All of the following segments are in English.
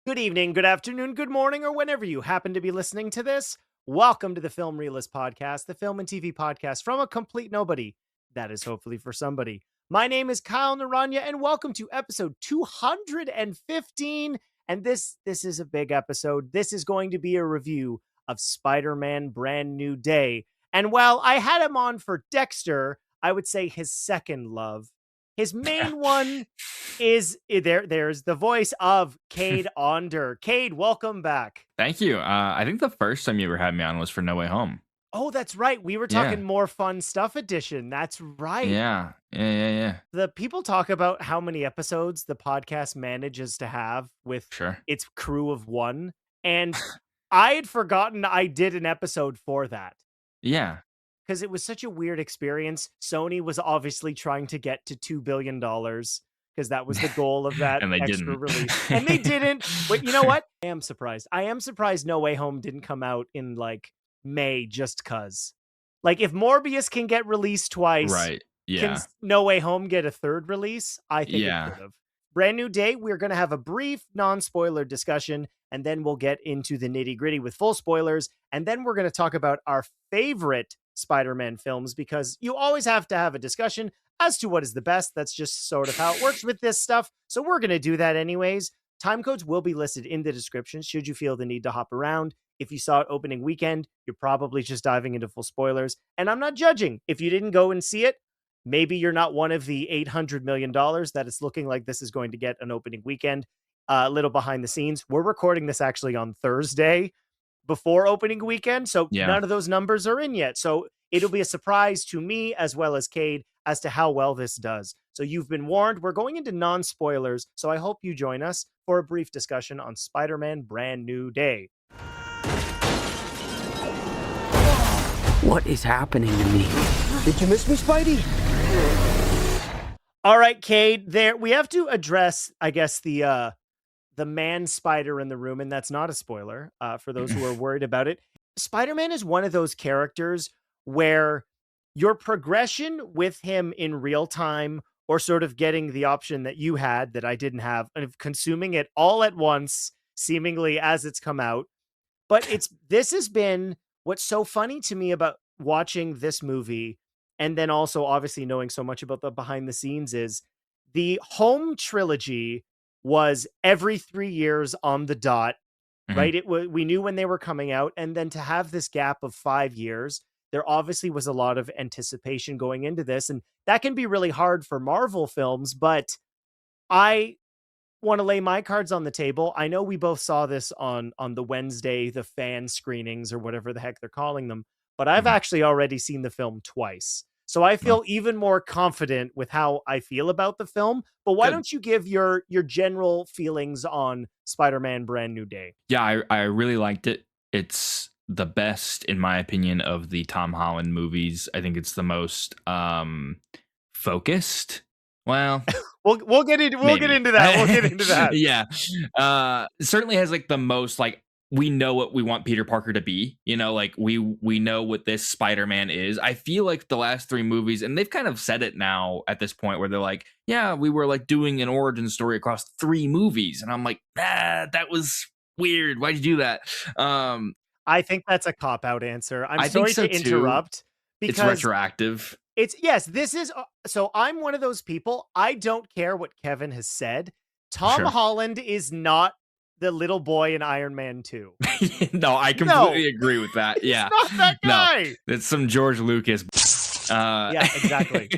Good evening, good afternoon, good morning, or whenever you happen to be listening to this. Welcome to the Film Realist Podcast, the film and TV podcast from a complete nobody. That is hopefully for somebody. My name is Kyle Naranya, and welcome to episode 215. And this is a big episode. This is going to be a review of Spider-Man Brand New Day. And while I had him on for Dexter, I would say his second love. His main one is there's the voice of Cade Onder. Cade, welcome back. Thank you. I think the first time you ever had me on was for No Way Home. Oh, that's right. We were Yeah. talking more fun stuff edition. That's right. Yeah. The people talk about how many episodes the podcast manages to have with Sure. its crew of one. And I had forgotten I did an episode for that. Yeah. Because it was such a weird experience. Sony was obviously trying to get to $2 billion because that was the goal of that And they extra didn't. release. And they didn't. But you know what? I am surprised. I am surprised No Way Home didn't come out in like May just cuz. Like if Morbius can get released twice, Right. Yeah. can No Way Home get a third release? I think it Yeah. could have. Brand New Day, we're going to have a brief non-spoiler discussion, and then we'll get into the nitty-gritty with full spoilers, and then we're going to talk about our favorite Spider-Man films, because you always have to have a discussion as to what is the best. That's just sort of how it works with this stuff, so we're going to do that anyways. Time codes will be listed in the description should you feel the need to hop around. If you saw it opening weekend, you're probably just diving into full spoilers, and I'm not judging. If you didn't go and see it, maybe you're not one of the $800 million that it's looking like this is going to get an opening weekend. A little behind the scenes. We're recording this actually on Thursday before opening weekend, so Yeah. none of those numbers are in yet. So it'll be a surprise to me as well as Cade as to how well this does. So you've been warned. We're going into non-spoilers, so I hope you join us for a brief discussion on Spider-Man Brand New Day. What is happening to me? Did you miss me, Spidey? All right, Cade, there we have to address, I guess, the man spider in the room, and that's not a spoiler for those who are worried about it. Spider-Man is one of those characters where your progression with him in real time, or sort of getting the option that you had that I didn't have, of consuming it all at once, seemingly as it's come out. But this has been what's so funny to me about watching this movie, and then also obviously knowing so much about the behind the scenes, is the home trilogy was every 3 years on the dot, right? We knew when they were coming out, and then to have this gap of 5 years, there obviously was a lot of anticipation going into this, and that can be really hard for Marvel films, but I want to lay my cards on the table. I know we both saw this on the Wednesday, the fan screenings or whatever the heck they're calling them, but I've actually already seen the film twice. So I feel even more confident with how I feel about the film. But why don't you give your general feelings on Spider-Man Brand New Day? Yeah, I really liked it. It's the best, in my opinion, of the Tom Holland movies. I think it's the most focused. Well, we'll get into that. We'll get into that. Yeah. Certainly has like the most, like, we know what we want Peter Parker to be, you know, like we know what this Spider-Man is. I feel like the last three movies, and they've kind of said it now at this point where they're like, yeah, we were like doing an origin story across 3 movies. And I'm like, that was weird. Why'd you do that? I think that's a cop-out answer. I sorry think so to interrupt. It's retroactive. This is, so I'm one of those people. I don't care what Kevin has said. Tom Holland is not the little boy in Iron Man 2. No, I completely agree with that. Yeah. He's not that guy. No, it's some George Lucas. Yeah, exactly.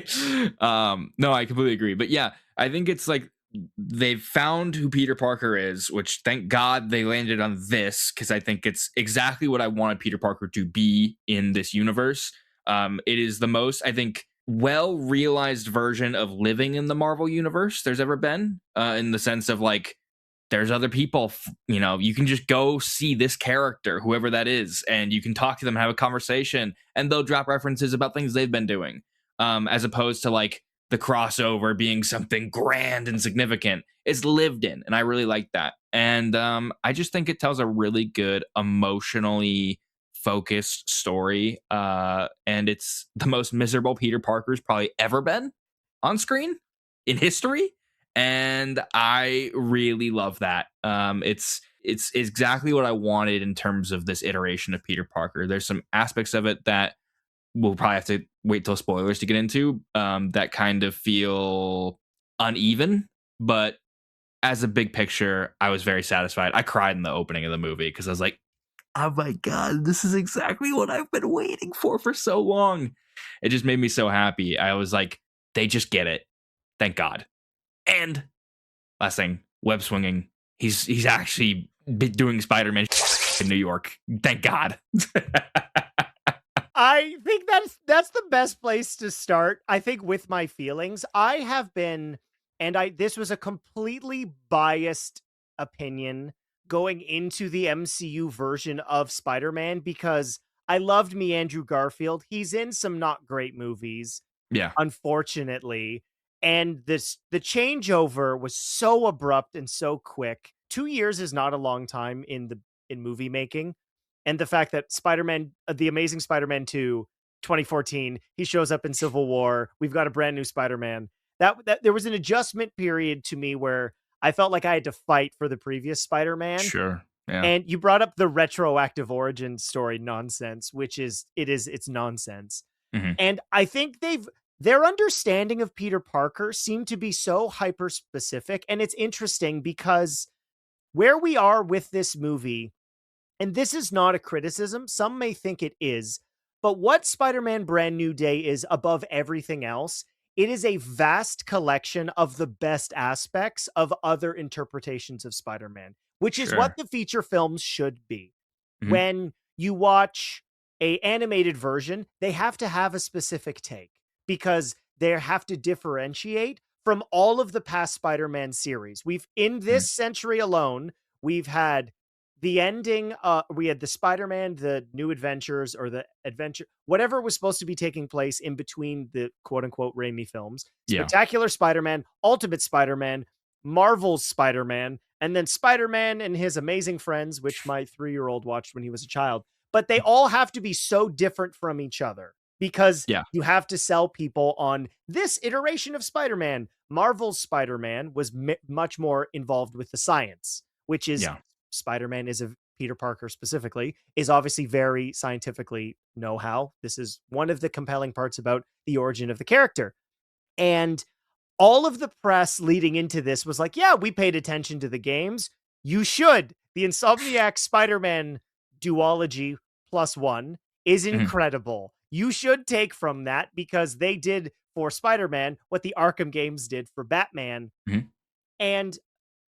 No, I completely agree. But yeah, I think it's like they've found who Peter Parker is, which thank God they landed on this, because I think it's exactly what I wanted Peter Parker to be in this universe. It is the most, I think, well-realized version of living in the Marvel universe there's ever been, in the sense of like, there's other people, you know, you can just go see this character, whoever that is, and you can talk to them, have a conversation, and they'll drop references about things they've been doing, as opposed to like the crossover being something grand and significant. It's lived in, and I really like that. And I just think it tells a really good, emotionally focused story, and it's the most miserable Peter Parker's probably ever been on screen in history. And I really love that. It's exactly what I wanted in terms of this iteration of Peter Parker. There's some aspects of it that we'll probably have to wait till spoilers to get into, that kind of feel uneven, but as a big picture, I was very satisfied. I cried in the opening of the movie because I was like, oh my God, this is exactly what I've been waiting for so long. It just made me so happy. I was like, they just get it. Thank God. And last thing, web swinging. He's actually been doing Spider-Man in New York. Thank God. I think that's the best place to start. I think with my feelings, I have been, and this was a completely biased opinion going into the MCU version of Spider-Man because I loved me Andrew Garfield. He's in some not great movies, Yeah, unfortunately, and the changeover was so abrupt and so quick. 2 years is not a long time in movie making. And the fact that Spider-Man, The Amazing Spider-Man 2, 2014, he shows up in Civil War. We've got a brand new Spider-Man. That there was an adjustment period to me where I felt like I had to fight for the previous Spider-Man. sure. Yeah. And you brought up the retroactive origin story nonsense, which it's nonsense. Mhm. And I think their understanding of Peter Parker seemed to be so hyper specific. And it's interesting because where we are with this movie, and this is not a criticism, some may think it is, but what Spider-Man Brand New Day is above everything else, it is a vast collection of the best aspects of other interpretations of Spider-Man, which is what Sure. the feature films should be. Mhm. When you watch a animated version, they have to have a specific take because they have to differentiate from all of the past Spider-Man series. In this century alone, we've had the ending, we had the Spider-Man, the New Adventures, or the Adventure, whatever was supposed to be taking place in between the quote-unquote Raimi films. Yeah. Spectacular Spider-Man, Ultimate Spider-Man, Marvel's Spider-Man, and then Spider-Man and his amazing friends, which my 3-year-old watched when he was a child. But they all have to be so different from each other because Yeah. you have to sell people on this iteration of Spider-Man. Marvel's Spider-Man was much more involved with the science, which is Yeah. Spider-Man Peter Parker specifically, is obviously very scientifically know-how. This is one of the compelling parts about the origin of the character. And all of the press leading into this was like, yeah, we paid attention to the games. You should. The Insomniac Spider-Man duology +1 is Mhm. incredible. You should take from that because they did for Spider-Man what the Arkham games did for Batman. Mhm. And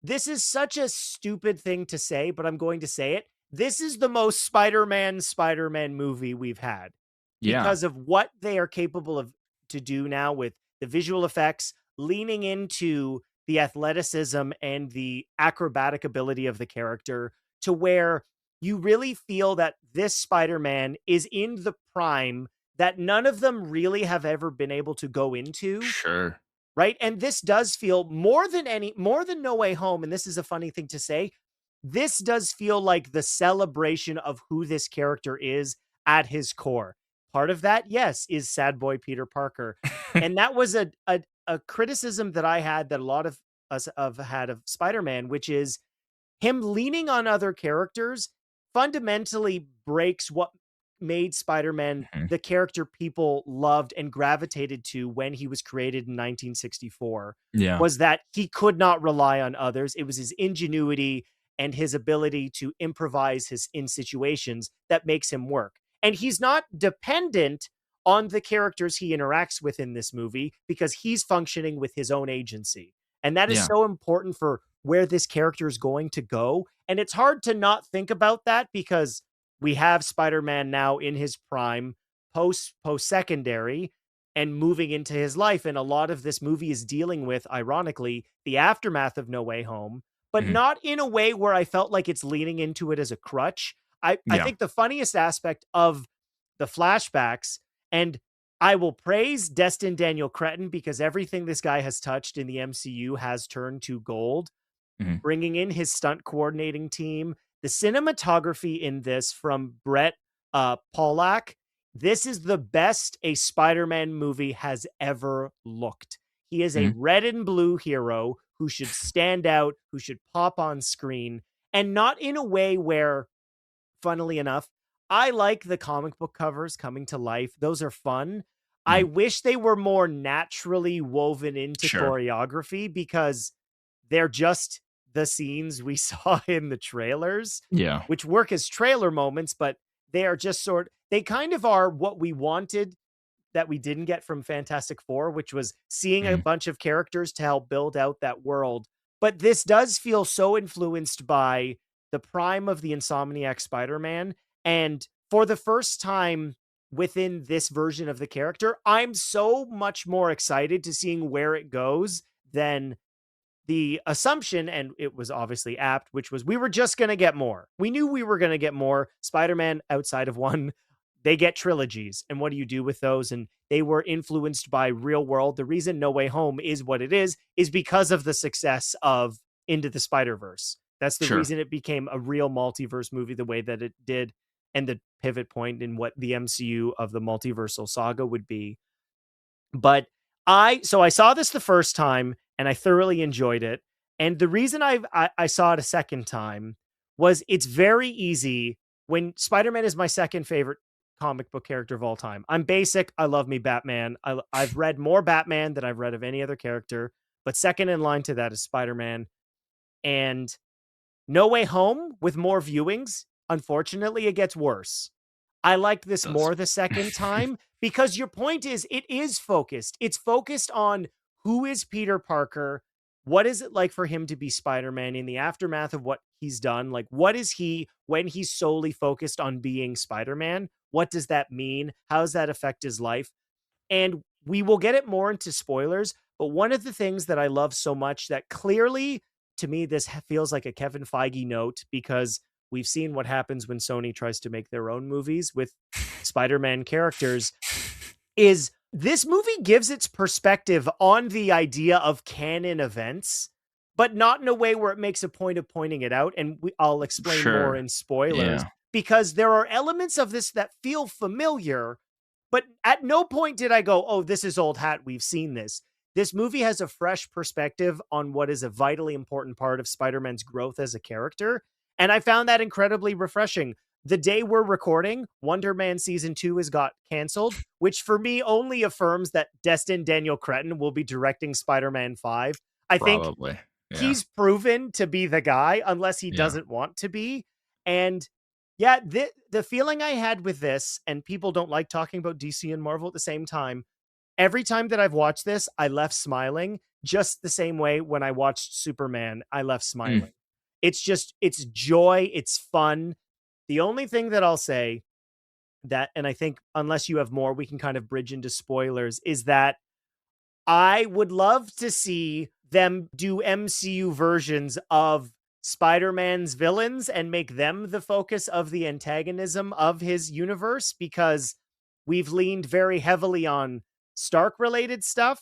this is such a stupid thing to say, but I'm going to say it. This is the most Spider-Man movie we've had Yeah. because of what they are capable of to do now with the visual effects, leaning into the athleticism and the acrobatic ability of the character to where you really feel that this Spider-Man is in the prime that none of them really have ever been able to go into. Sure. Right? And this does feel more than No Way Home, and this is a funny thing to say, this does feel like the celebration of who this character is at his core. Part of that, yes, is sad boy Peter Parker. And that was a criticism that I had that a lot of us have had of Spider-Man, which is him leaning on other characters fundamentally breaks what made Spider-Man Mhm. the character people loved and gravitated to when he was created in 1964, Yeah. was that he could not rely on others. It was his ingenuity and his ability to improvise in situations that makes him work. And he's not dependent on the characters he interacts with in this movie because he's functioning with his own agency. And that is Yeah. so important for where this character is going to go. And it's hard to not think about that because we have Spider-Man now in his prime, post-secondary, and moving into his life. And a lot of this movie is dealing with, ironically, the aftermath of No Way Home, but Mhm. not in a way where I felt like it's leaning into it as a crutch. I Yeah. think the funniest aspect of the flashbacks, and I will praise Destin Daniel Cretton because everything this guy has touched in the MCU has turned to gold. Mhm. Bringing in his stunt coordinating team, the cinematography in this from Brett Pollack. This is the best a Spider-Man movie has ever looked. He is a Mhm. red and blue hero who should stand out, who should pop on screen, and not in a way where, funnily enough, I like the comic book covers coming to life. Those are fun. I wish they were more naturally woven into Sure. choreography because they're just the scenes we saw in the trailers, Yeah. which work as trailer moments, but they are just they kind of are what we wanted that we didn't get from Fantastic Four, which was seeing a bunch of characters to help build out that world. But this does feel so influenced by the prime of the Insomniac Spider-Man. And for the first time within this version of the character, I'm so much more excited to seeing where it goes than the assumption, and it was obviously apt, which was we were just going to get more. We knew we were going to get more. Spider-Man, outside of one, they get trilogies. And what do you do with those? And they were influenced by real world. The reason No Way Home is what it is because of the success of Into the Spider-Verse. That's the reason it became a real multiverse movie the way that it did, and the pivot point in what the MCU of the multiversal saga would be. But I saw this the first time and I thoroughly enjoyed it. And the reason I saw it a second time was it's very easy when Spider-Man is my second favorite comic book character of all time. I'm basic. I love me Batman. I've read more Batman than I've read of any other character, but second in line to that is Spider-Man. And No Way Home, with more viewings, unfortunately, it gets worse. I liked this more the second time because your point is it is focused. It's focused on who is Peter Parker? What is it like for him to be Spider-Man in the aftermath of what he's done? Like, what is he when he's solely focused on being Spider-Man? What does that mean? How does that affect his life? And we will get it more into spoilers. But one of the things that I love so much that clearly, to me, this feels like a Kevin Feige note because we've seen what happens when Sony tries to make their own movies with Spider-Man characters, is this movie gives its perspective on the idea of canon events, but not in a way where it makes a point of pointing it out. And I'll explain more in spoilers because there are elements of this that feel familiar, but at no point did I go, oh, this is old hat. We've seen this. This movie has a fresh perspective on what is a vitally important part of Spider-Man's growth as a character. And I found that incredibly refreshing. The day we're recording, Wonder Man Season 2 has got canceled, which for me only affirms that Destin Daniel Cretton will be directing Spider-Man 5. I think he's proven to be the guy, unless he doesn't want to be. And yeah, the feeling I had with this, and people don't like talking about DC and Marvel at the same time, every time that I've watched this, I left smiling just the same way when I watched Superman, I left smiling. It's joy. It's fun. The only thing that I'll say that, and I think unless you have more, we can kind of bridge into spoilers, is that I would love to see them do MCU versions of Spider-Man's villains and make them the focus of the antagonism of his universe, because we've leaned very heavily on Stark-related stuff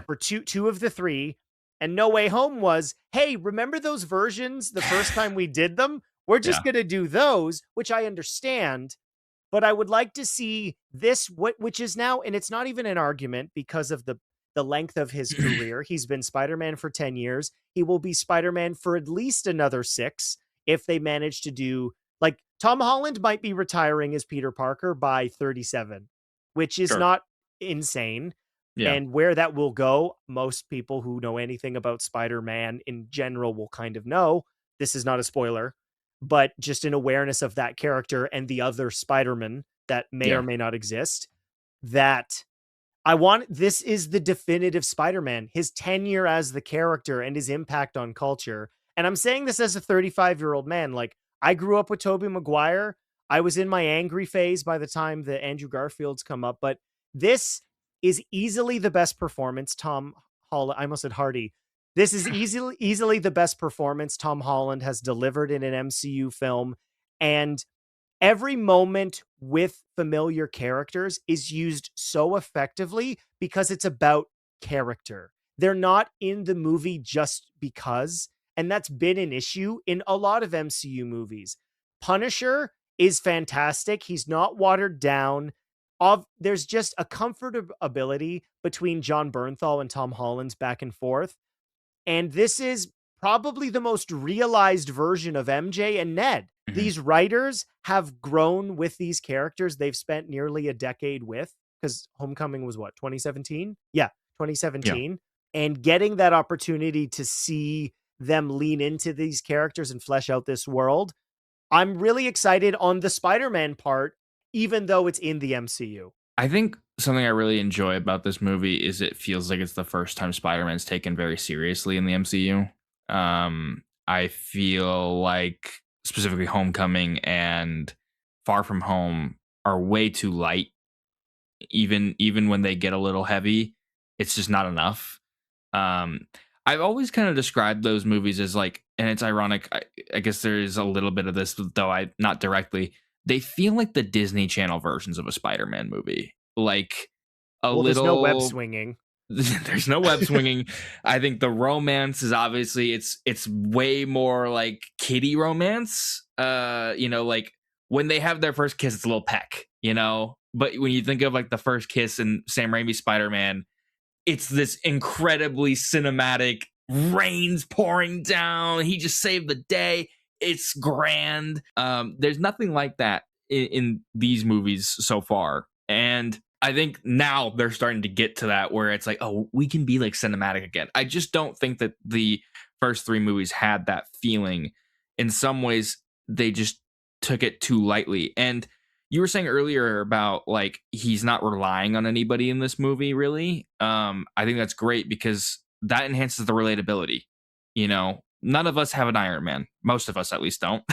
for two of the three. And No Way Home was, hey, remember those versions the first time we did them? We're just going to do those, which I understand. But I would like to see this, which is now, and it's not even an argument because of the length of his career. He's been Spider-Man for 10 years. He will be Spider-Man for at least another 6 if they manage to do, like, Tom Holland might be retiring as Peter Parker by 37, which is not insane. And where that will go, most people who know anything about Spider-Man in general will kind of know. This is not a spoiler, but just an awareness of that character and the other Spider-Man that may or may not exist, that this is the definitive Spider-Man, his tenure as the character and his impact on culture. And I'm saying this as a 35-year-old man. Like, I grew up with Tobey Maguire. I was in my angry phase by the time the Andrew Garfields come up, but this is easily the best performance Tom Holland, I almost said Hardy. This is easily the best performance Tom Holland has delivered in an MCU film. And every moment with familiar characters is used so effectively because it's about character. They're not in the movie just because, and that's been an issue in a lot of MCU movies. Punisher is fantastic. He's not watered down. There's just a comfortability between John Bernthal and Tom Holland's back and forth. And this is probably the most realized version of MJ and Ned. Mhm. These writers have grown with these characters they've spent nearly a decade with, because Homecoming was what, 2017? Yeah, 2017. And getting that opportunity to see them lean into these characters and flesh out this world, I'm really excited on the Spider-Man part, even though it's in the MCU. I think something I really enjoy about this movie is it feels like it's the first time Spider-Man's taken very seriously in the MCU. I feel like specifically Homecoming and Far From Home are way too light. Even when they get a little heavy, it's just not enough. Um, I've always kind of described those movies as like, and it's ironic. I guess there is a little bit of this, though I not directly. They feel like the Disney Channel versions of a Spider-Man movie, like a Well, there's no web little. swinging. There's no web swinging. I think the romance is obviously it's way more like kiddie romance. Like when they have their first kiss, it's a little peck, But when you think of like the first kiss in Sam Raimi's Spider-Man, it's this incredibly cinematic, rain's pouring down. He just saved the day. It's grand. There's nothing like that in these movies so far. And I think now they're starting to get to that where it's like, oh, we can be like cinematic again. I just don't think that the first three movies had that feeling. In some ways, they just took it too lightly. And you were saying earlier about like he's not relying on anybody in this movie, really. I think that's great because that enhances the relatability. None of us have an Iron Man. Most of us, at least, don't.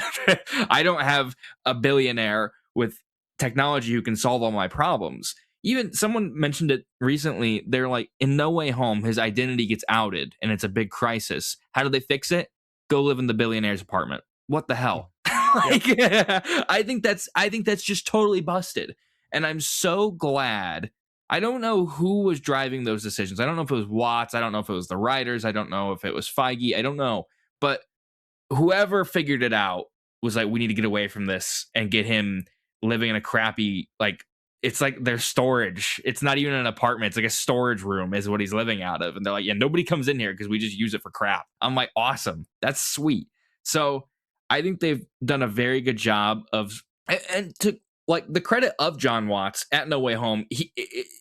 I don't have a billionaire with technology who can solve all my problems. Even someone mentioned it recently. They're like, in No Way Home, his identity gets outed and it's a big crisis. How do they fix it? Go live in the billionaire's apartment. What the hell? Like, I think that's just totally busted. And I'm so glad. I don't know who was driving those decisions. I don't know if it was Watts. I don't know if it was the writers. I don't know if it was Feige. I don't know. But whoever figured it out was like, we need to get away from this and get him living in a crappy, like, it's like their storage. It's not even an apartment. It's like a storage room is what he's living out of. And they're like, yeah, nobody comes in here because we just use it for crap. I'm like, awesome. That's sweet. So I think they've done a very good job of, and to like the credit of John Watts at No Way Home,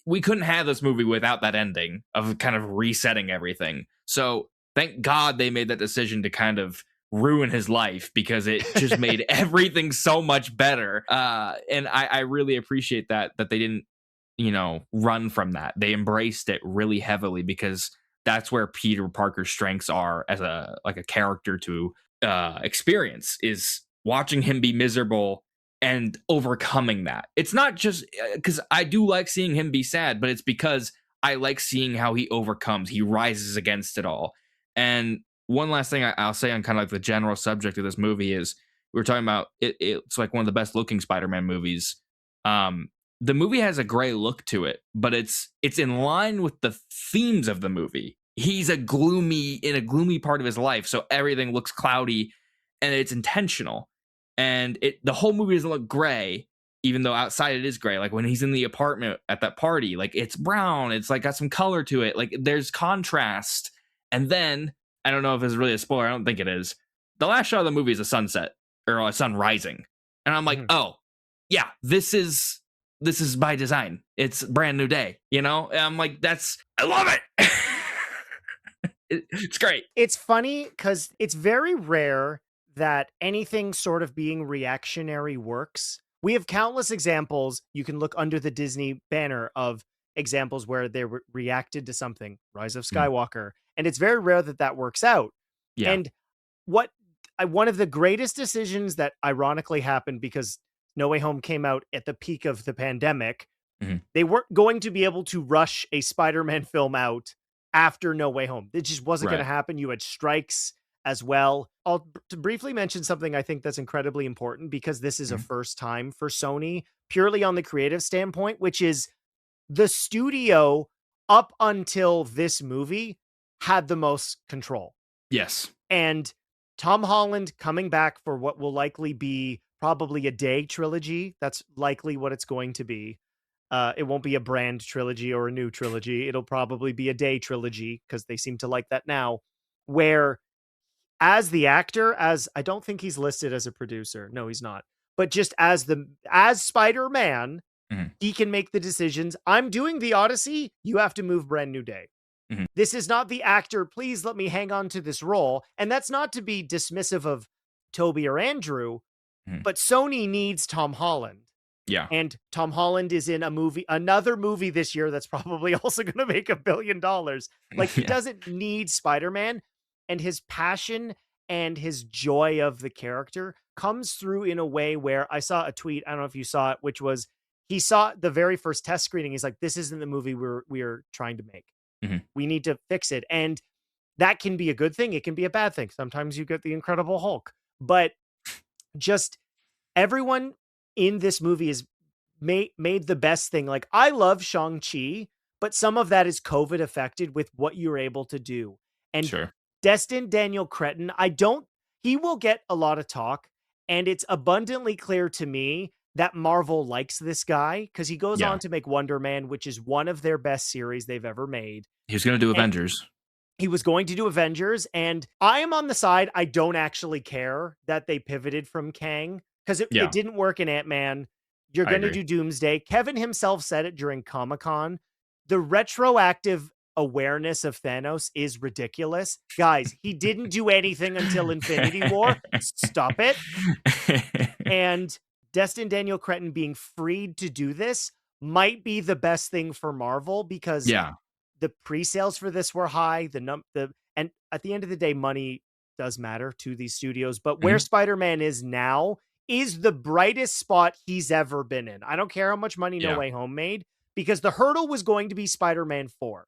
we couldn't have this movie without that ending of kind of resetting everything. So thank God they made that decision to kind of ruin his life because it just made everything so much better. And I really appreciate that they didn't, run from that. They embraced it really heavily because that's where Peter Parker's strengths are as a character to experience, is watching him be miserable and overcoming that. It's not just because I do like seeing him be sad, but it's because I like seeing how he overcomes. He rises against it all. And one last thing I'll say on kind of like the general subject of this movie is we were talking about it's like one of the best looking Spider-Man movies. The movie has a gray look to it, but it's in line with the themes of the movie. He's in a gloomy part of his life, so everything looks cloudy, and it's intentional. And the whole movie doesn't look gray, even though outside it is gray. Like when he's in the apartment at that party, like it's brown. It's like got some color to it. Like there's contrast. And then I don't know if it's really a spoiler. I don't think it is. The last shot of the movie is a sunset or a sun rising, and I'm like, oh yeah, this is by design. It's a brand new day, And I'm like, I love it. It's great. It's funny because it's very rare that anything sort of being reactionary works. We have countless examples. You can look under the Disney banner of examples where they reacted to something, Rise of Skywalker. And it's very rare that works out. Yeah. And one of the greatest decisions that ironically happened because No Way Home came out at the peak of the pandemic, they weren't going to be able to rush a Spider-Man film out after No Way Home. It just wasn't going to happen. You had strikes as well. I'll briefly mention something I think that's incredibly important because this is a first time for Sony, purely on the creative standpoint, which is the studio up until this movie had the most control. Yes. And Tom Holland coming back for what will likely be probably a day trilogy. That's likely what it's going to be. It won't be a brand trilogy or a new trilogy. It'll probably be a day trilogy because they seem to like that now. where as the actor, as I don't think he's listed as a producer. No, he's not. But just as Spider-Man, Mhm. he can make the decisions. I'm doing the Odyssey. You have to move Brand New Day. Mhm. This is not the actor. Please let me hang on to this role. And that's not to be dismissive of Toby or Andrew, Mhm. but Sony needs Tom Holland. Yeah. And Tom Holland is in another movie this year that's probably also going to make $1 billion. Like, he Yeah. doesn't need Spider-Man, and his passion and his joy of the character comes through in a way where I saw a tweet, I don't know if you saw it, which was he saw the very first test screening. He's like, this isn't the movie we're trying to make. Mhm. We need to fix it. And that can be a good thing. It can be a bad thing. Sometimes you get the Incredible Hulk, but just everyone in this movie is made the best thing. Like, I love Shang-Chi, but some of that is COVID affected with what you're able to do. And Sure. Destin Daniel Cretton, he will get a lot of talk, and it's abundantly clear to me that Marvel likes this guy because he goes Yeah. on to make Wonder Man, which is one of their best series they've ever made. He was going to do Avengers. He was going to do Avengers, and I am on the side. I don't actually care that they pivoted from Kang because it didn't work in Ant-Man. You're I going to agree. do Doomsday. Kevin himself said it during Comic-Con. The retroactive awareness of Thanos is ridiculous. Guys, he didn't do anything until Infinity War. Stop it. And Destin Daniel Cretton being freed to do this might be the best thing for Marvel because Yeah. the pre-sales for this were high. And at the end of the day, money does matter to these studios. But where Spider-Man is now is the brightest spot he's ever been in. I don't care how much money No Way Home made, because the hurdle was going to be Spider-Man 4.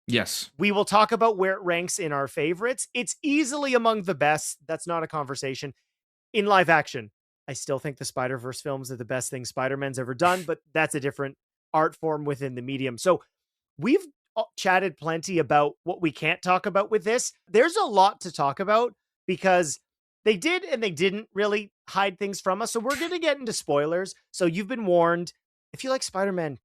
Yes. We will talk about where it ranks in our favorites. It's easily among the best. That's not a conversation. In live action, I still think the Spider-Verse films are the best thing Spider-Man's ever done, but that's a different art form within the medium. So we've chatted plenty about what we can't talk about with this. There's a lot to talk about because they did and they didn't really hide things from us. So we're going to get into spoilers. So you've been warned. If you like Spider-Man,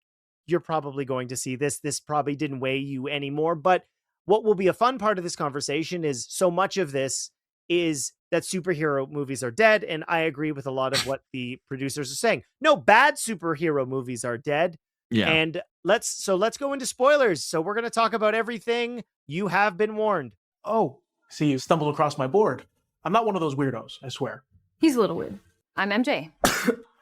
you're probably going to see this. This probably didn't weigh you anymore. But what will be a fun part of this conversation is so much of this is that superhero movies are dead. And I agree with a lot of what the producers are saying. No, bad superhero movies are dead. Yeah. And let's go into spoilers. So we're going to talk about everything. You have been warned. Oh, see, you stumbled across my board. I'm not one of those weirdos, I swear. He's a little weird. I'm MJ.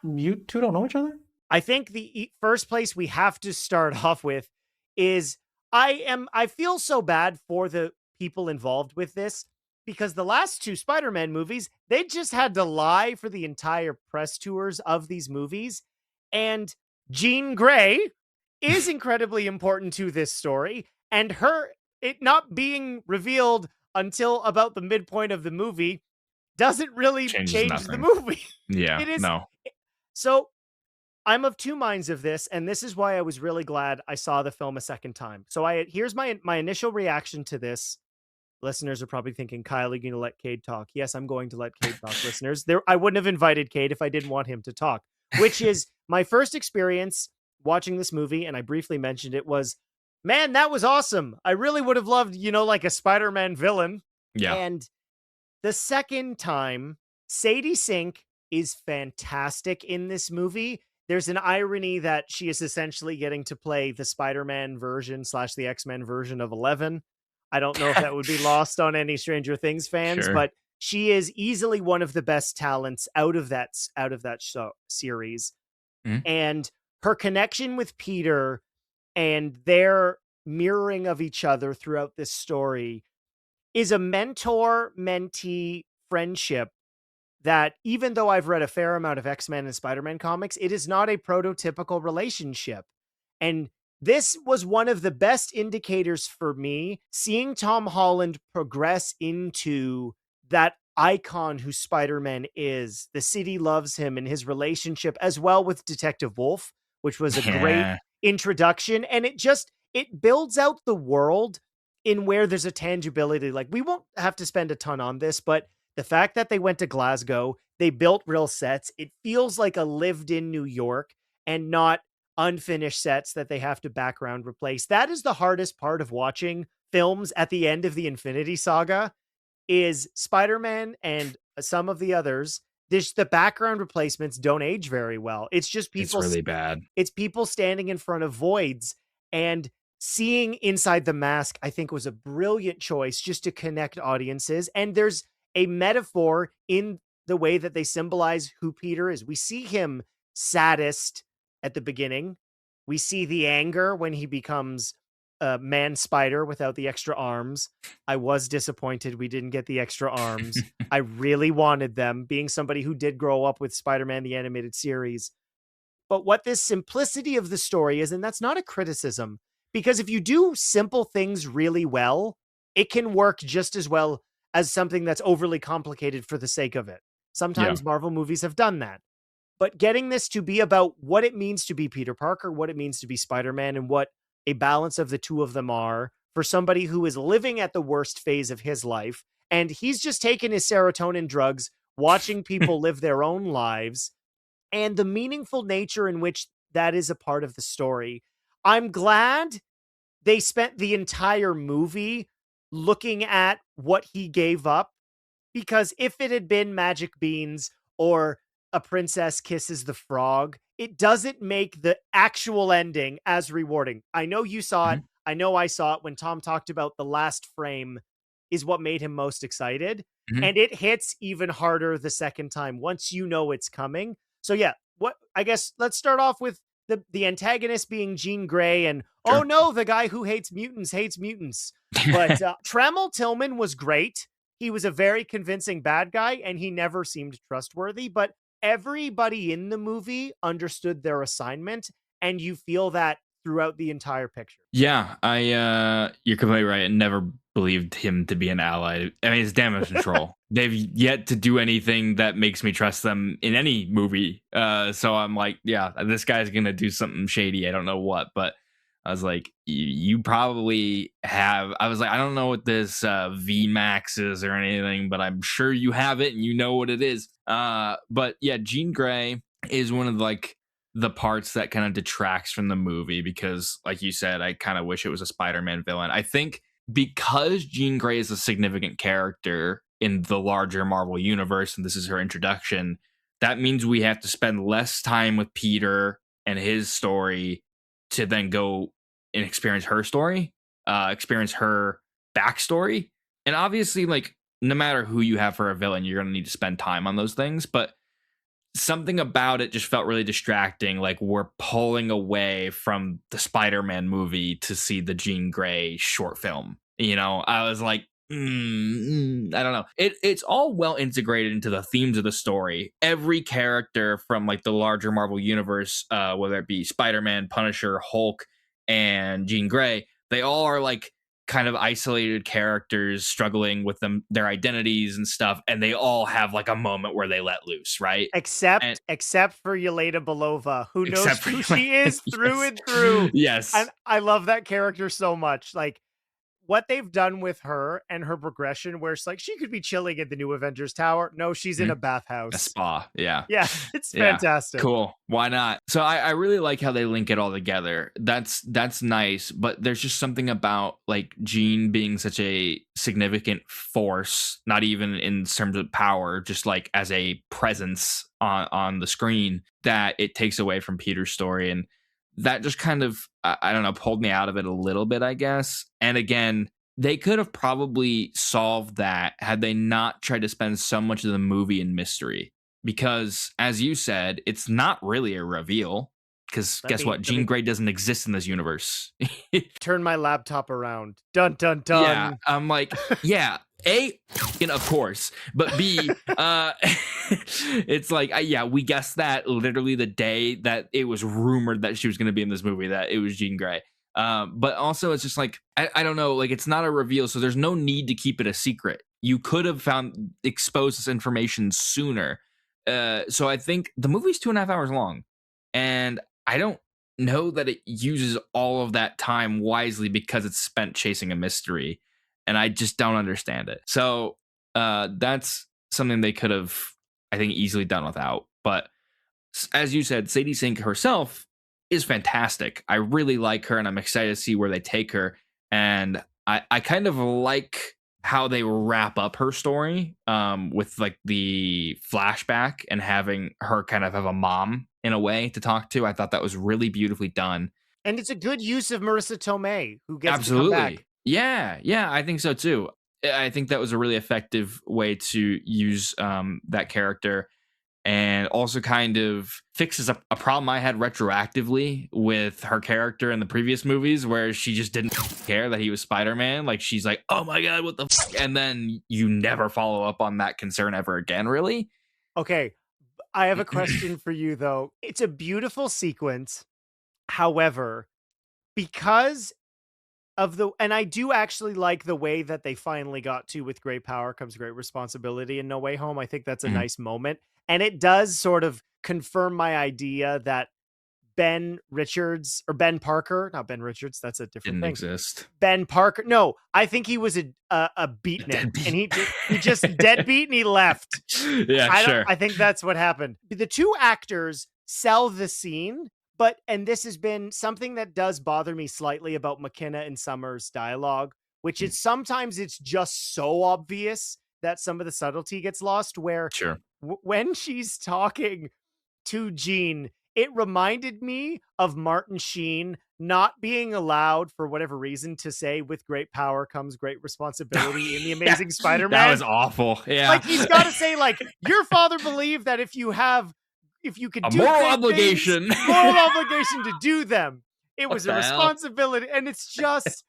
You two don't know each other? I think the first place we have to start off with is I feel so bad for the people involved with this because the last two Spider-Man movies, they just had to lie for the entire press tours of these movies. And Jean Grey is incredibly important to this story, and it not being revealed until about the midpoint of the movie doesn't really change the movie. Yeah. It is. No. So I'm of two minds of this, and this is why I was really glad I saw the film a second time. So here's my initial reaction to this. Listeners are probably thinking, Kyle, are you going to let Cade talk? Yes, I'm going to let Cade talk, listeners. I wouldn't have invited Cade if I didn't want him to talk, which is my first experience watching this movie, and I briefly mentioned it, was, man, that was awesome. I really would have loved, like a Spider-Man villain. Yeah. And the second time, Sadie Sink is fantastic in this movie. There's an irony that she is essentially getting to play the Spider-Man version / the X-Men version of 11. I don't know if that would be lost on any Stranger Things fans, but she is easily one of the best talents out of that series. And her connection with Peter and their mirroring of each other throughout this story is a mentor-mentee friendship that, even though I've read a fair amount of X-Men and Spider-Man comics, it is not a prototypical relationship. And this was one of the best indicators for me, seeing Tom Holland progress into that icon who Spider-Man is. The city loves him, and his relationship as well with Detective Wolf, which was a great introduction. And it builds out the world in where there's a tangibility. Like, we won't have to spend a ton on this, but the fact that they went to Glasgow, they built real sets. It feels like a lived-in New York and not unfinished sets that they have to background replace. That is the hardest part of watching films at the end of the Infinity Saga is Spider-Man and some of the others. The background replacements don't age very well. It's just It's people. really bad. It's people standing in front of voids, and seeing inside the mask, I think, was a brilliant choice just to connect audiences. And there's a metaphor in the way that they symbolize who Peter is. We see him saddest at the beginning. We see the anger when he becomes a man spider without the extra arms. I was disappointed we didn't get the extra arms. I really wanted them, being somebody who did grow up with Spider-Man the animated series. But what this simplicity of the story is, and that's not a criticism, because if you do simple things really well, it can work just as well as something that's overly complicated for the sake of it. Sometimes Marvel movies have done that. But getting this to be about what it means to be Peter Parker, what it means to be Spider-Man, and what a balance of the two of them are for somebody who is living at the worst phase of his life, and he's just taken his serotonin drugs, watching people live their own lives, and the meaningful nature in which that is a part of the story. I'm glad they spent the entire movie looking at what he gave up, because if it had been magic beans or a princess kisses the frog, it doesn't make the actual ending as rewarding. I know you saw it. I know I saw it when Tom talked about the last frame is what made him most excited. And it hits even harder the second time once you know it's coming. So yeah, I guess let's start off with the antagonist being Jean Grey, and oh no, the guy who hates mutants. But Trammell Tillman was great. He was a very convincing bad guy, and he never seemed trustworthy, but everybody in the movie understood their assignment, and you feel that throughout the entire picture. Yeah, you're completely right. I never believed him to be an ally. I mean, it's damage control. They've yet to do anything that makes me trust them in any movie. So I'm like, yeah, this guy's gonna do something shady. I don't know what, but I was like, you probably have. I was like, I don't know what this VMAX is or anything, but I'm sure you have it and you know what it is. But yeah, Jean Grey is one of the parts that kind of detracts from the movie because, like you said, I kind of wish it was a Spider-Man villain. I think because Jean Grey is a significant character in the larger Marvel universe, and this is her introduction, that means we have to spend less time with Peter and his story to then go and experience her story, experience her backstory. And obviously, like, no matter who you have for a villain, you're going to need to spend time on those things. But something about it just felt really distracting. Like, we're pulling away from the Spider-Man movie to see the Jean Grey short film. You know, I was like, I don't know. It's all well integrated into the themes of the story. Every character from like the larger Marvel universe, whether it be Spider-Man, Punisher, Hulk, and Jean Grey, they all are like kind of isolated characters struggling with their identities and stuff, and they all have like a moment where they let loose, right? Except for Yelena Belova, who knows who she is through and through. Yes. And I love that character so much. Like, what they've done with her and her progression, where it's like she could be chilling at the new Avengers Tower. No, she's in a bathhouse. A spa. Yeah. Yeah, it's fantastic. Cool. Why not? So I really like how they link it all together. That's nice. But there's just something about like Jean being such a significant force, not even in terms of power, just like as a presence on the screen, that it takes away from Peter's story. And that just kind of, I don't know, pulled me out of it a little bit, I guess. And again, they could have probably solved that had they not tried to spend so much of the movie in mystery. Because, as you said, it's not really a reveal. Because guess what? Jean Grey doesn't exist in this universe. Turn my laptop around. Dun, dun, dun. Yeah, I'm like, yeah. A, of course, but B, it's like, yeah, we guessed that literally the day that it was rumored that she was going to be in this movie, that it was Jean Grey. But also it's just like, I don't know, like it's not a reveal, so there's no need to keep it a secret. You could have exposed this information sooner. So I think the movie's 2.5 hours long, and I don't know that it uses all of that time wisely because it's spent chasing a mystery. And I just don't understand it. So that's something they could have, I think, easily done without. But as you said, Sadie Sink herself is fantastic. I really like her, and I'm excited to see where they take her. And I kind of like how they wrap up her story with like the flashback and having her kind of have a mom in a way to talk to. I thought that was really beautifully done. And it's a good use of Marissa Tomei, who gets to come Absolutely. back. Yeah, I think so too. I think that was a really effective way to use that character, and also kind of fixes a problem I had retroactively with her character in the previous movies, where she just didn't care that he was Spider-Man. Like, she's like, oh my God, what the f-? And then you never follow up on that concern ever again, really. Okay, I have a question for you, though. It's a beautiful sequence. However, because of and I do actually like the way that they finally got to with great power comes great responsibility in No Way Home. I think that's a Mhm. nice moment. And it does sort of confirm my idea that Ben Richards or Ben Parker, not Ben Richards, that's a different Didn't thing. exist. Ben Parker. No, I think he was a beatnik, Deadbeat. and he just deadbeat and he left. Yeah, sure. I think that's what happened. The two actors sell the scene, and this has been something that does bother me slightly about McKenna and Summers' dialogue, which is sometimes it's just so obvious that some of the subtlety gets lost, where Sure. when she's talking to Jean, it reminded me of Martin Sheen not being allowed, for whatever reason, to say with great power comes great responsibility in The Amazing Spider-Man. That was awful. Yeah. Like, he's got to say, like, your father believed that if you could a do moral great obligation. things, moral obligation to do them. It was a the hell? responsibility. And it's just,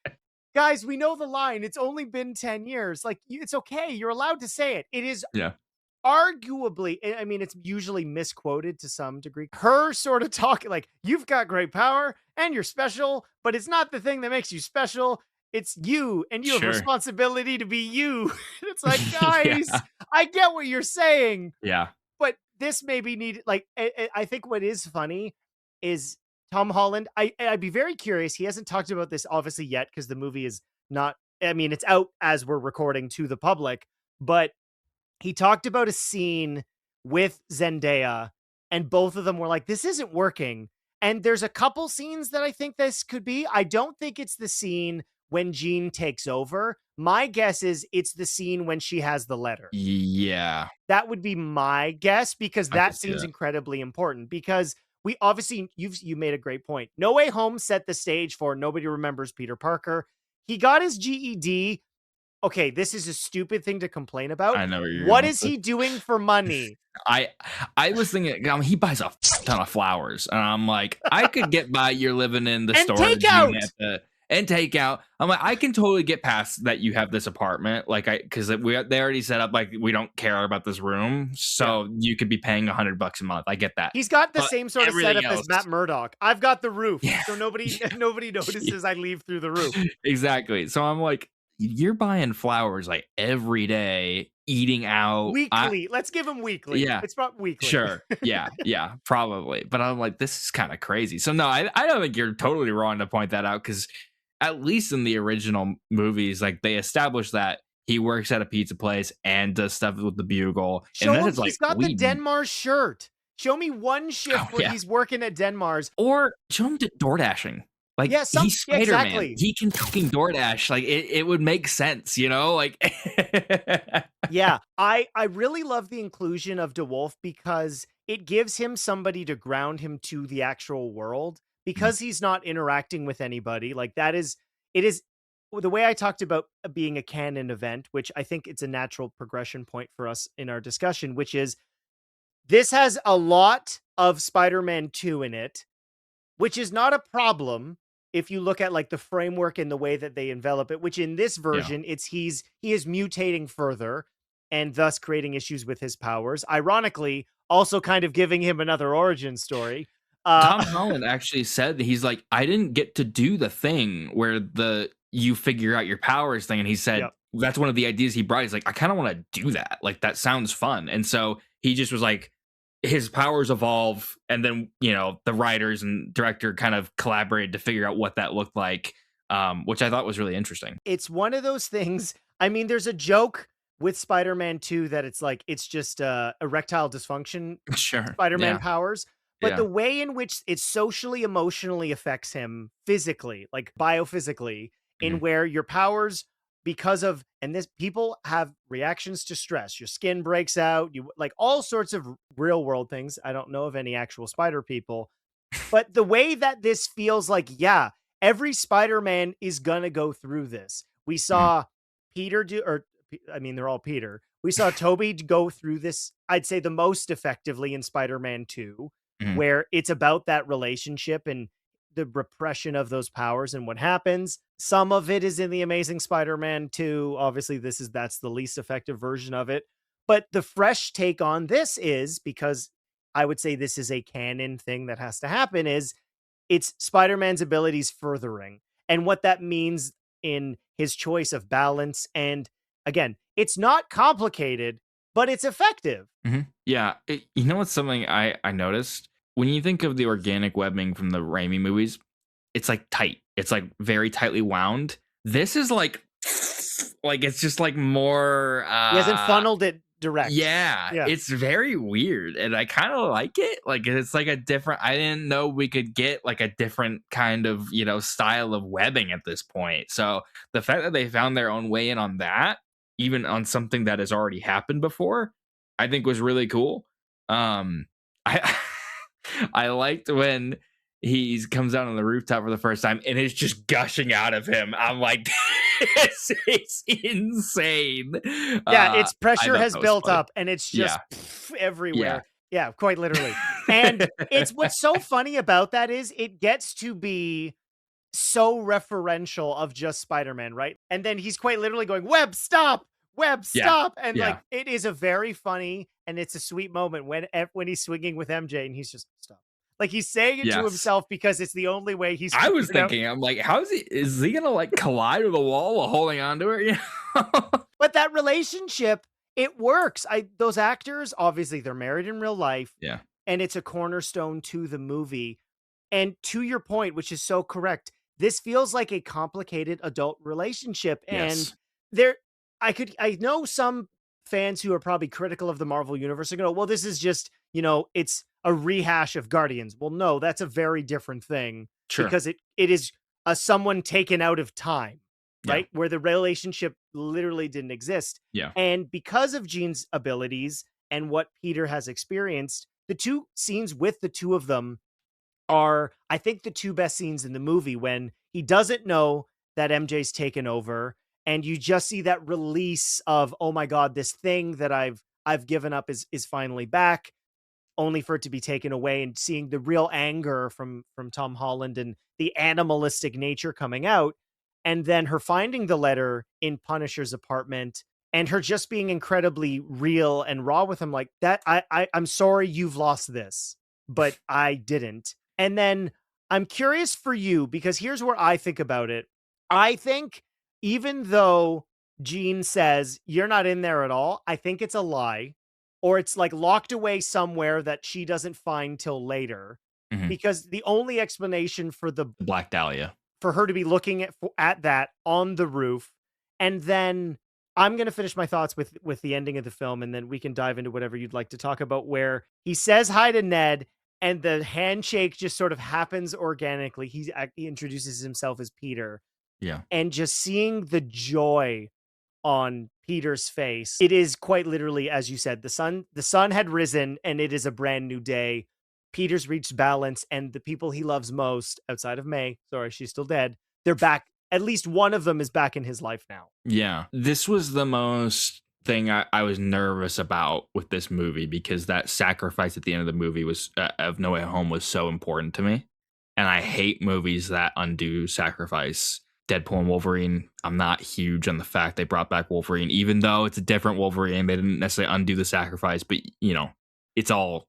guys, we know the line. It's only been 10 years. Like, it's okay. You're allowed to say it. It is Yeah. arguably, I mean, it's usually misquoted to some degree. Her sort of talking like, you've got great power and you're special, but it's not the thing that makes you special. It's you, and you have Sure. responsibility to be you. It's like, guys, I get what you're saying, Yeah. but this maybe needed, like, I think what is funny is Tom Holland. I'd be very curious. He hasn't talked about this obviously yet because the movie is not, I mean, it's out as we're recording to the public, but he talked about a scene with Zendaya, and both of them were like, this isn't working. And there's a couple scenes that I think this could be. I don't think it's the scene when Jean takes over. My guess is it's the scene when she has the letter. Yeah. That would be my guess, because I that could see seems that. incredibly important, because we obviously, you made a great point. No Way Home set the stage for nobody remembers Peter Parker. He got his GED. Okay, this is a stupid thing to complain about. I know where you're What going is with he doing for money? I was thinking, he buys a ton of flowers, and I'm like, I could get by. You're living in the And storage takeout! unit and takeout. I'm like, I can totally get past that. You have this apartment, like because they already set up like we don't care about this room, so you could be paying $100 a month. I get that. He's got the But same sort of everything setup as else- Matt Murdock. I've got the roof, Yeah. so nobody notices I leave through the roof. Exactly. So I'm like, you're buying flowers like every day, eating out Weekly. Let's give him weekly. Yeah. It's about weekly. Sure. Yeah, probably. But I'm like, this is kind of crazy. So no, I don't think you're totally wrong to point that out, because at least in the original movies, like they established that he works at a pizza place and does stuff with the Bugle. Show and him that is he's got the weed. Denmar's shirt. Show me one shift where he's working at Denmar's. Or show him door dashing. Like, Yeah, he's Spider-Man. exactly. He can fucking DoorDash. Like, it would make sense, you know? Like, Yeah, I really love the inclusion of DeWolf, because it gives him somebody to ground him to the actual world, because he's not interacting with anybody. Like, it is the way I talked about being a canon event, which I think it's a natural progression point for us in our discussion, which is this has a lot of Spider-Man 2 in it, which is not a problem if you look at like the framework and the way that they envelop it, which in this version, he is mutating further and thus creating issues with his powers. Ironically, also kind of giving him another origin story. Tom Holland actually said that he's like, I didn't get to do the thing where you figure out your powers thing. And he said, that's one of the ideas he brought. He's like, I kind of want to do that. Like, that sounds fun. And so he just was like, his powers evolve, and then the writers and director kind of collaborated to figure out what that looked like, which I thought was really interesting. It's one of those things. I mean, there's a joke with Spider-Man 2 that it's like it's just erectile dysfunction Spider-Man powers, but the way in which it socially emotionally affects him physically, like biophysically, in where your powers, because of, and this, people have reactions to stress. Your skin breaks out, you like all sorts of real world things. I don't know of any actual spider people, but the way that this feels like, yeah, every Spider-Man is gonna go through this. We saw Peter do, or I mean, they're all Peter. We saw Toby go through this, I'd say the most effectively in Spider-Man 2, where it's about that relationship and the repression of those powers and what happens. Some of it is in the Amazing Spider-Man 2. Obviously, that's the least effective version of it. But the fresh take on this is, because I would say this is a canon thing that has to happen, is it's Spider-Man's abilities furthering and what that means in his choice of balance. And again, it's not complicated, but it's effective. Yeah. You know what's something I noticed? When you think of the organic webbing from the Raimi movies, it's like tight. It's like very tightly wound. This is like it's just like more. He hasn't funneled it direct. Yeah, it's very weird, and I kind of like it. Like it's like a different. I didn't know we could get like a different kind of style of webbing at this point. So the fact that they found their own way in on that, even on something that has already happened before, I think was really cool. I I liked when he comes out on the rooftop for the first time and it's just gushing out of him. I'm like, this is insane. Yeah, its pressure has built up and it's just everywhere. Yeah, quite literally. And it's what's so funny about that is it gets to be so referential of just Spider-Man, right? And then he's quite literally going, Web, stop! Web, stop! And like, it is a very funny and it's a sweet moment when he's swinging with MJ and he's just, stop. Like he's saying it to himself because it's the only way he's. I was thinking, I'm like, is he gonna like collide with a wall while holding on to it? But that relationship, it works. Those actors, obviously, they're married in real life. Yeah, and it's a cornerstone to the movie. And to your point, which is so correct, this feels like a complicated adult relationship. And I know some fans who are probably critical of the Marvel Universe are going to, well, this is just, it's a rehash of Guardians. Well, no, that's a very different thing because it is someone taken out of time, right? Where the relationship literally didn't exist. Yeah. And because of Jean's abilities and what Peter has experienced, the two scenes with the two of them are, I think, the two best scenes in the movie when he doesn't know that MJ's taken over and you just see that release of, oh my God, this thing that I've given up is finally back, only for it to be taken away, and seeing the real anger from Tom Holland and the animalistic nature coming out. And then her finding the letter in Punisher's apartment and her just being incredibly real and raw with him like that. I'm sorry you've lost this, but I didn't. And then I'm curious for you, because here's where I think about it. I think even though Jean says you're not in there at all, I think it's a lie, or it's like locked away somewhere that she doesn't find till later. Because the only explanation for the Black Dahlia, for her to be looking at that on the roof, and then I'm going to finish my thoughts with the ending of the film, and then we can dive into whatever you'd like to talk about, where he says hi to Ned and the handshake just sort of happens organically. He introduces himself as Peter. Yeah. And just seeing the joy on Peter's face, it is quite literally, as you said, the sun had risen and it is a brand new day. Peter's reached balance, and the people he loves most, outside of May, sorry, she's still dead, they're back. At least one of them is back in his life now. Yeah. This was the most thing I was nervous about with this movie, because that sacrifice at the end of the movie was of No Way Home was so important to me. And I hate movies that undo sacrifice. Deadpool and Wolverine, I'm not huge on the fact they brought back Wolverine, even though it's a different Wolverine. They didn't necessarily undo the sacrifice, but it's all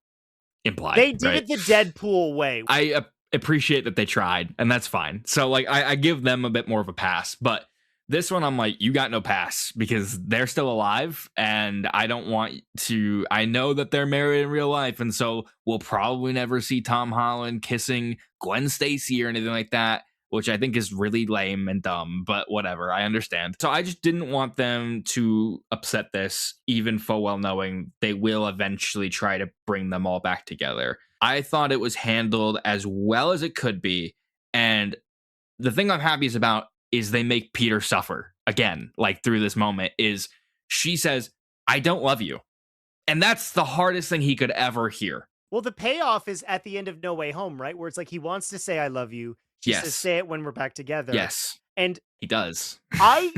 implied. They did it the Deadpool way. I appreciate that they tried, and that's fine. So like I give them a bit more of a pass, but this one I'm like, you got no pass, because they're still alive, and I don't want to. I know that they're married in real life, and so we'll probably never see Tom Holland kissing Gwen Stacy or anything like that, which I think is really lame and dumb, but whatever, I understand. So I just didn't want them to upset this, even full well knowing they will eventually try to bring them all back together. I thought it was handled as well as it could be, and the thing I'm happiest about is they make Peter suffer again, like through this moment, is she says, I don't love you. And that's the hardest thing he could ever hear. Well, the payoff is at the end of No Way Home, right? Where it's like he wants to say I love you. She says, say it when we're back together. Yes. And he does. I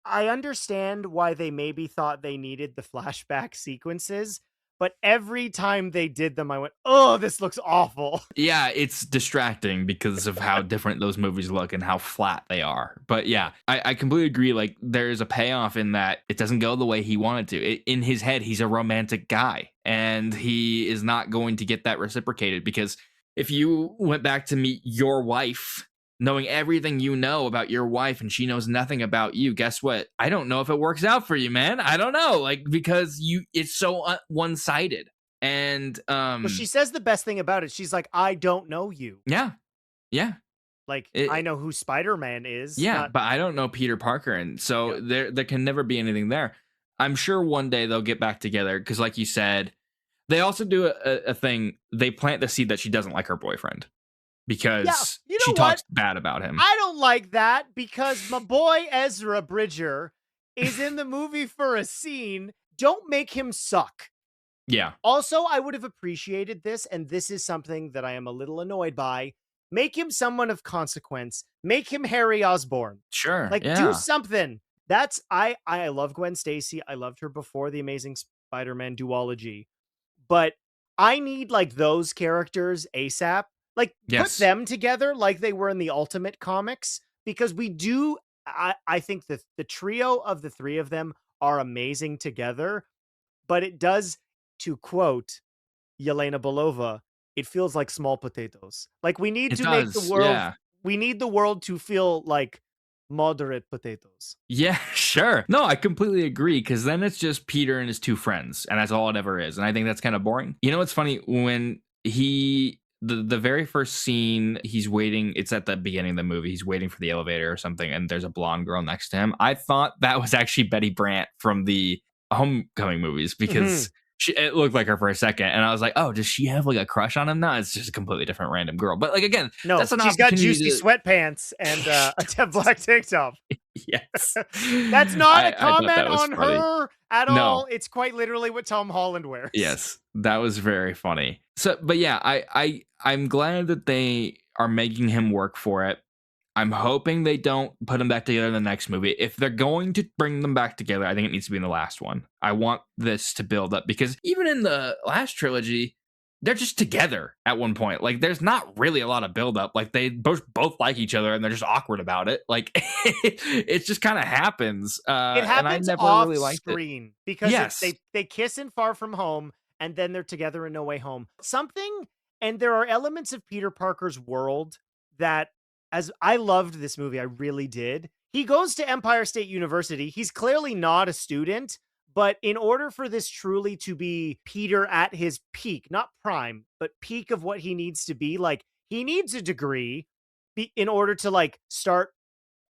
understand why they maybe thought they needed the flashback sequences, but every time they did them, I went, oh, this looks awful. Yeah, it's distracting because of how different those movies look and how flat they are. But yeah, I completely agree. Like, there's a payoff in that it doesn't go the way he wanted to. In his head, he's a romantic guy, and he is not going to get that reciprocated, because if you went back to meet your wife, knowing everything you know about your wife and she knows nothing about you, guess what? I don't know if it works out for you, man. I don't know. Like, because it's so one-sided. And well, she says the best thing about it. She's like, I don't know you. Yeah. Like, I know who Spider-Man is. Yeah, but I don't know Peter Parker. And so there can never be anything there. I'm sure one day they'll get back together, because like you said, they also do a thing. They plant the seed that she doesn't like her boyfriend, because she talks bad about him. I don't like that, because my boy Ezra Bridger is in the movie for a scene. Don't make him suck. Yeah. Also, I would have appreciated this, and this is something that I am a little annoyed by. Make him someone of consequence. Make him Harry Osborn. Sure. Like, do something. That's I love Gwen Stacy. I loved her before the Amazing Spider-Man duology. But I need like those characters ASAP. Like, put them together like they were in the Ultimate comics, because we do. I think the trio of the three of them are amazing together, but it does, to quote Yelena Belova, it feels like small potatoes. Like, we need to make the world. We need the world to feel like moderate potatoes. Yeah, sure. No, I completely agree, because then it's just Peter and his two friends, and that's all it ever is. And I think that's kind of boring. You know what's funny? When the very first scene, he's waiting, it's at the beginning of the movie, he's waiting for the elevator or something, and there's a blonde girl next to him. I thought that was actually Betty Brant from the Homecoming movies, because it looked like her for a second, and I was like, oh, does she have like a crush on him? No, it's just a completely different random girl. But like, again, no, that's she's got juicy sweatpants and a black tank top. Yes. That's not a comment on her at all. It's quite literally what Tom Holland wears. Yes, that was very funny. So, but yeah, I'm glad that they are making him work for it. I'm hoping they don't put them back together in the next movie. If they're going to bring them back together, I think it needs to be in the last one. I want this to build up, because even in the last trilogy, they're just together at one point. Like, there's not really a lot of build up. Like, they both like each other, and they're just awkward about it. Like, it just kind of happens. It happens and I never off really liked screen, because they kiss in Far From Home, and then they're together in No Way Home. And there are elements of Peter Parker's world that, as I loved this movie, I really did. He goes to Empire State University. He's clearly not a student, but in order for this truly to be Peter at his peak, not prime, but peak of what he needs to be, like, he needs a degree in order to like start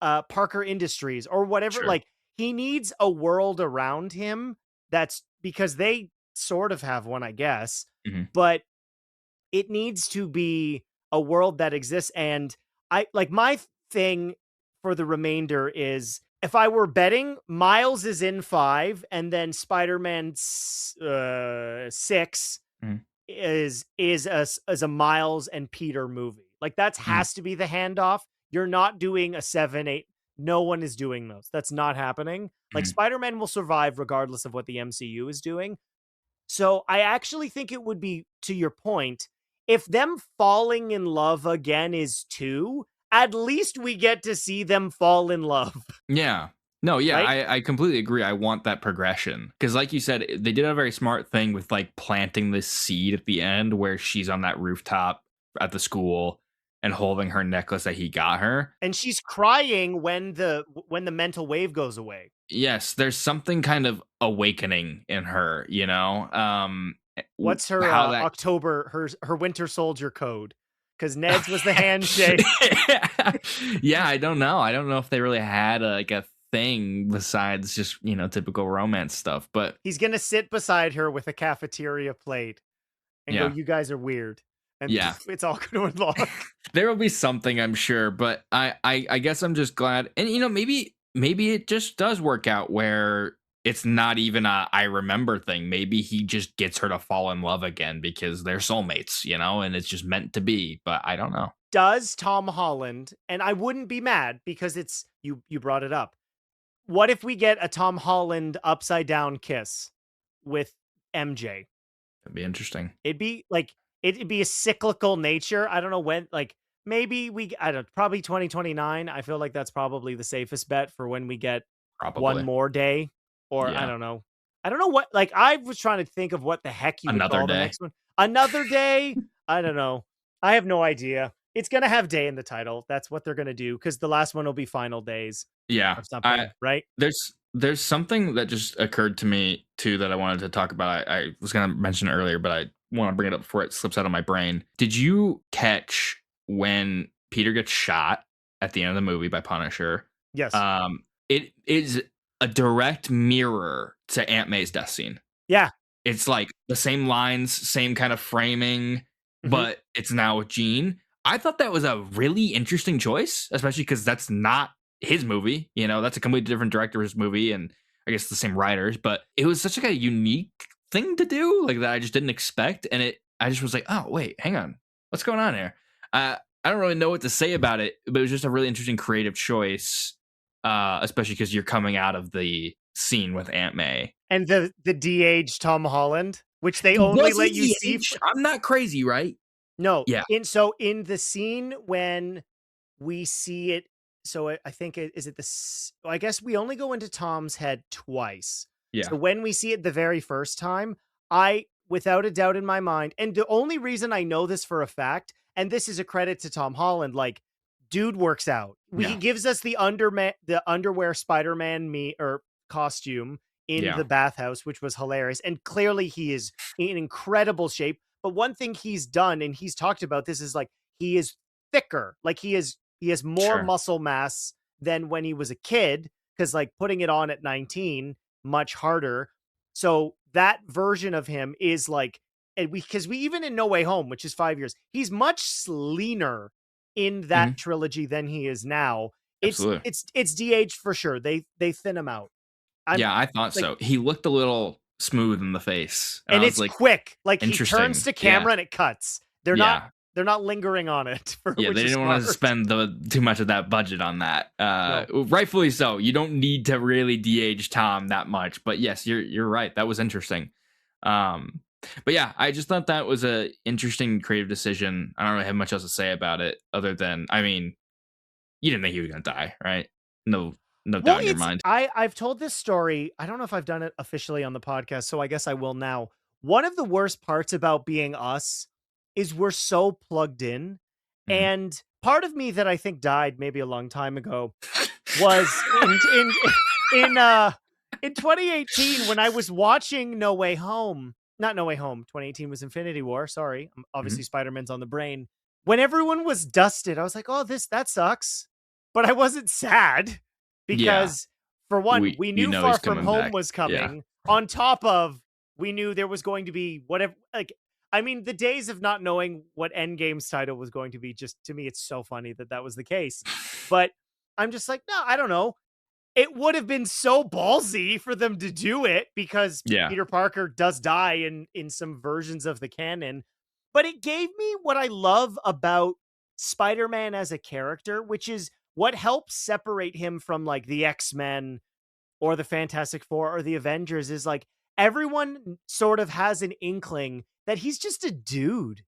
Parker Industries or whatever. Sure. Like, he needs a world around him. That's because they sort of have one, I guess, but it needs to be a world that exists. And I like, my thing for the remainder is, if I were betting, Miles is in 5, and then Spider-Man 6 is a Miles and Peter movie. Like, that has to be the handoff. You're not doing a 7, 8. No one is doing those. That's not happening. Like, Spider-Man will survive regardless of what the MCU is doing. So I actually think it would be, to your point, if them falling in love again is 2, at least we get to see them fall in love. Yeah. No, yeah, right? I completely agree. I want that progression. Because like you said, they did a very smart thing with like planting this seed at the end where she's on that rooftop at the school and holding her necklace that he got her. And she's crying when the mental wave goes away. Yes, there's something kind of awakening in her, you know? What's her October, her Winter Soldier code? Because Ned's was the handshake. Yeah, I don't know. I don't know if they really had a thing besides just, you know, typical romance stuff. But he's going to sit beside her with a cafeteria plate and go, you guys are weird. And it's all going to unlock. There will be something, I'm sure, but I guess I'm just glad. And maybe it just does work out where it's not even a I remember thing. Maybe he just gets her to fall in love again because they're soulmates, and it's just meant to be. But I don't know. Does Tom Holland, and I wouldn't be mad because it's you brought it up. What if we get a Tom Holland upside down kiss with MJ? That'd be interesting. It'd be a cyclical nature. I don't know when, maybe I don't, probably 2029. I feel like that's probably the safest bet for when we get Probably one more day, or I Yeah. don't know. I don't know what, I was trying to think of what the heck you would Another call the day. next one. Another day? I don't know. I have no idea. It's going to have day in the title. That's what they're going to do because the last one will be Final Days Yeah. or something, right? There's something that just occurred to me too that I wanted to talk about. I was going to mention it earlier, but I want to bring it up before it slips out of my brain. Did you catch when Peter gets shot at the end of the movie by Punisher? Yes. It is a direct mirror to Aunt May's death scene. Yeah. It's like the same lines, same kind of framing, but it's now with Jean. I thought that was a really interesting choice, especially because that's not his movie. That's a completely different director's movie, and I guess the same writers. But it was such like a unique thing to do, like that I just didn't expect, and I just was like, oh wait, hang on, what's going on here? I don't really know what to say about it, but it was just a really interesting creative choice, especially because you're coming out of the scene with Aunt May and the de-aged Tom Holland, which they only let you see. I'm not crazy, right? No. Yeah. In the scene when we see it, so I think I guess we only go into Tom's head twice. Yeah. So when we see it the very first time, without a doubt in my mind, and the only reason I know this for a fact, and this is a credit to Tom Holland, dude works out. He gives us the underwear Spider-Man costume in the bathhouse, which was hilarious. And clearly he is in incredible shape. But one thing he's done, and he's talked about this, is he is thicker. He has more muscle mass than when he was a kid, because putting it on at 19, much harder. So that version of him is because we even in No Way Home, which is 5 years, he's much leaner in that trilogy than he is now. It's de-aged for sure. They thin him out. I thought so. He looked a little smooth in the face, and it's quick. He turns to camera and it cuts. They're not lingering on it. They didn't want to spend too much of that budget on that. No. Rightfully so. You don't need to really de-age Tom that much. But yes, you're right. That was interesting. But yeah, I just thought that was a interesting creative decision. I don't really have much else to say about it other than, you didn't think he was gonna die, right? No doubt in your mind. I've told this story. I don't know if I've done it officially on the podcast, so I guess I will now. One of the worst parts about being us is we're so plugged in. And part of me that I think died maybe a long time ago was in 2018 when I was watching No Way Home. Not No Way Home. 2018 was Infinity War. Sorry. Obviously Spider-Man's on the brain. When everyone was dusted, I was like, oh, that sucks. But I wasn't sad. Because for one, we knew Far From Home was coming. On top of, we knew there was going to be whatever. The days of not knowing what Endgame's title was going to be, just to me, it's so funny that was the case. But I'm just like, no, I don't know. It would have been so ballsy for them to do it because Peter Parker does die in some versions of the canon. But it gave me what I love about Spider-Man as a character, which is what helps separate him from the X-Men or the Fantastic Four or the Avengers is everyone sort of has an inkling that he's just a dude.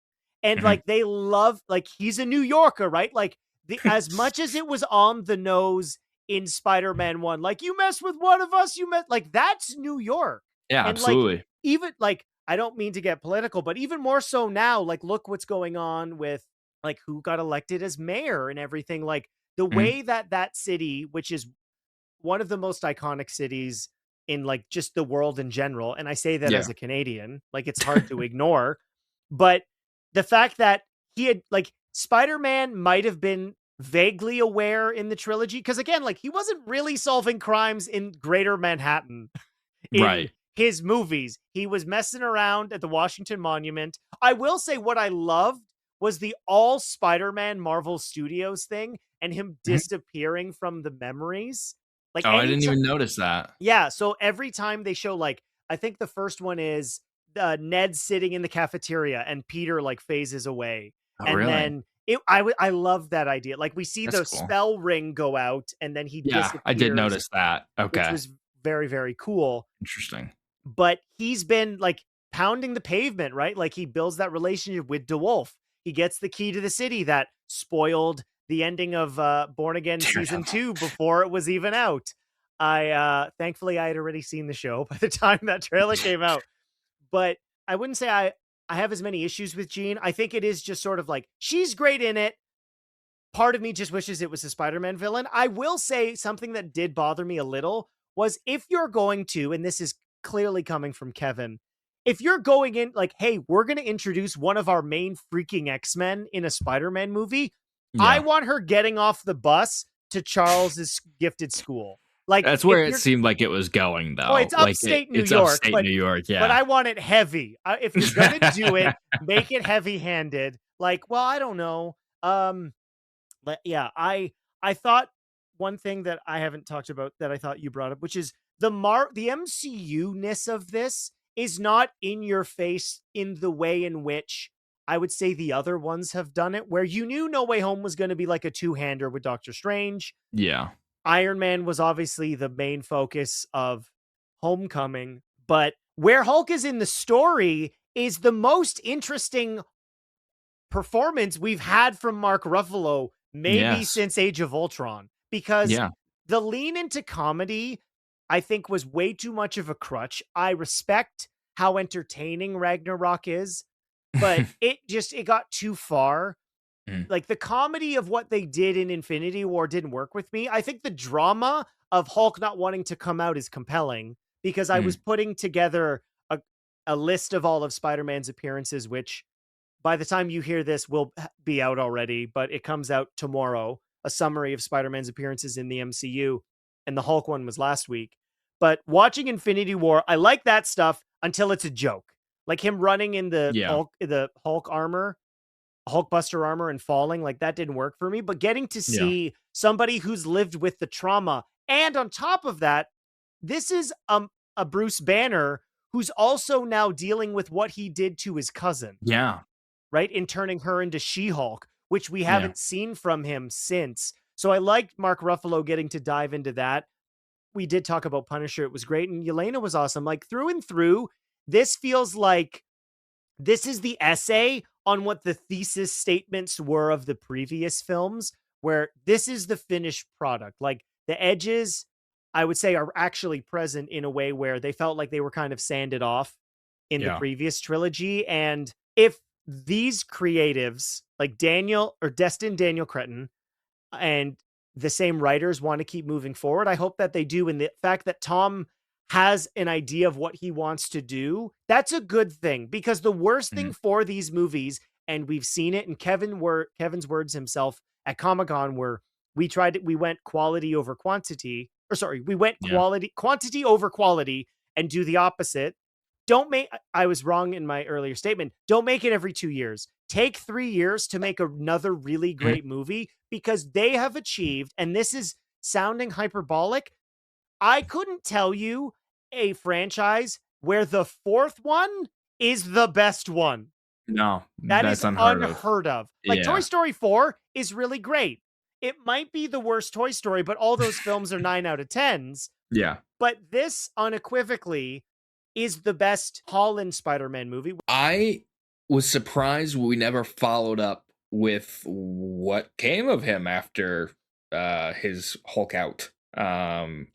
And they love, he's a New Yorker, right? As much as it was on the nose in Spider-Man 1, you mess with one of us, that's New York. Yeah, and absolutely. Even I don't mean to get political, but even more so now, look what's going on with who got elected as mayor and everything. The way that city, which is one of the most iconic cities in just the world in general. And I say that as a Canadian, it's hard to ignore, but the fact that he had Spider-Man might have been vaguely aware in the trilogy. Cause again, he wasn't really solving crimes in greater Manhattan in his movies. He was messing around at the Washington Monument. I will say what I loved was the all Spider-Man Marvel Studios thing and him disappearing from the memories. Like Oh, I didn't even notice that. Yeah, so every time they show, like, I think the first one is Ned sitting in the cafeteria and Peter like phases away. Oh, And really? then I love that idea. Like we see That's the cool. spell ring go out and then he Yeah, disappears. I did notice that. Which Okay. was very, very cool. Interesting. But he's been like pounding the pavement, right? Like he builds that relationship with DeWolf. He gets the key to the city that spoiled the ending of Born Again season 2 before it was even out. Thankfully I had already seen the show by the time that trailer came out. But I wouldn't say I have as many issues with Jean. I think it is just sort of like she's great in it. Part of me just wishes it was a Spider-Man villain. I will say something that did bother me a little was if you're going to, and this is clearly coming from Kevin, if you're going in like, hey, we're going to introduce one of our main freaking X-Men in a Spider-Man movie, I want her getting off the bus to Charles's gifted school. Like that's where it seemed like it was going, though. Oh, it's upstate New York. New York, yeah. But I want it heavy. If you're going to do it, make it heavy-handed. Like, well, I don't know. But yeah, I thought one thing that I haven't talked about that I thought you brought up, which is the MCU-ness of this is not in your face in the way in which I would say the other ones have done it, where you knew No Way Home was going to be like a two-hander with Doctor Strange. Yeah. Iron Man was obviously the main focus of Homecoming, but where Hulk is in the story is the most interesting performance we've had from Mark Ruffalo maybe since Age of Ultron, because the lean into comedy I think was way too much of a crutch. I respect how entertaining Ragnarok is, but it got too far. Like the comedy of what they did in Infinity War didn't work with me. I think the drama of Hulk not wanting to come out is compelling because I was putting together a list of all of Spider-Man's appearances, which by the time you hear this will be out already, but it comes out tomorrow, a summary of Spider-Man's appearances in the MCU, and the Hulk one was last week. But watching Infinity War, I like that stuff until it's a joke. Like him running in the Hulk armor, Hulkbuster armor and falling, like that didn't work for me. But getting to see somebody who's lived with the trauma, and on top of that, this is a Bruce Banner who's also now dealing with what he did to his cousin. Yeah. Right? In turning her into She-Hulk, which we haven't seen from him since. So I liked Mark Ruffalo getting to dive into that. We did talk about Punisher. It was great. And Yelena was awesome. Like through and through, this feels like this is the essay on what the thesis statements were of the previous films, where this is the finished product. Like the edges, I would say, are actually present in a way where they felt like they were kind of sanded off in the previous trilogy. And if these creatives like Destin Daniel Cretton and the same writers want to keep moving forward, I hope that they do. And the fact that Tom has an idea of what he wants to do, that's a good thing, because the worst thing for these movies, and we've seen it in Kevin's words himself at Comic-Con, where we went quality over quantity, we went quantity over quality and do the opposite. I was wrong in my earlier statement. Don't make it every 2 years. Take 3 years to make another really great movie, because they have achieved, and this is sounding hyperbolic, I couldn't tell you a franchise where the fourth one is the best one. No, that's unheard of. Like Toy Story 4 is really great. It might be the worst Toy Story, but all those films are 9 out of 10s. Yeah. But this unequivocally is the best Holland Spider-Man movie. I was surprised we never followed up with what came of him after his Hulk out.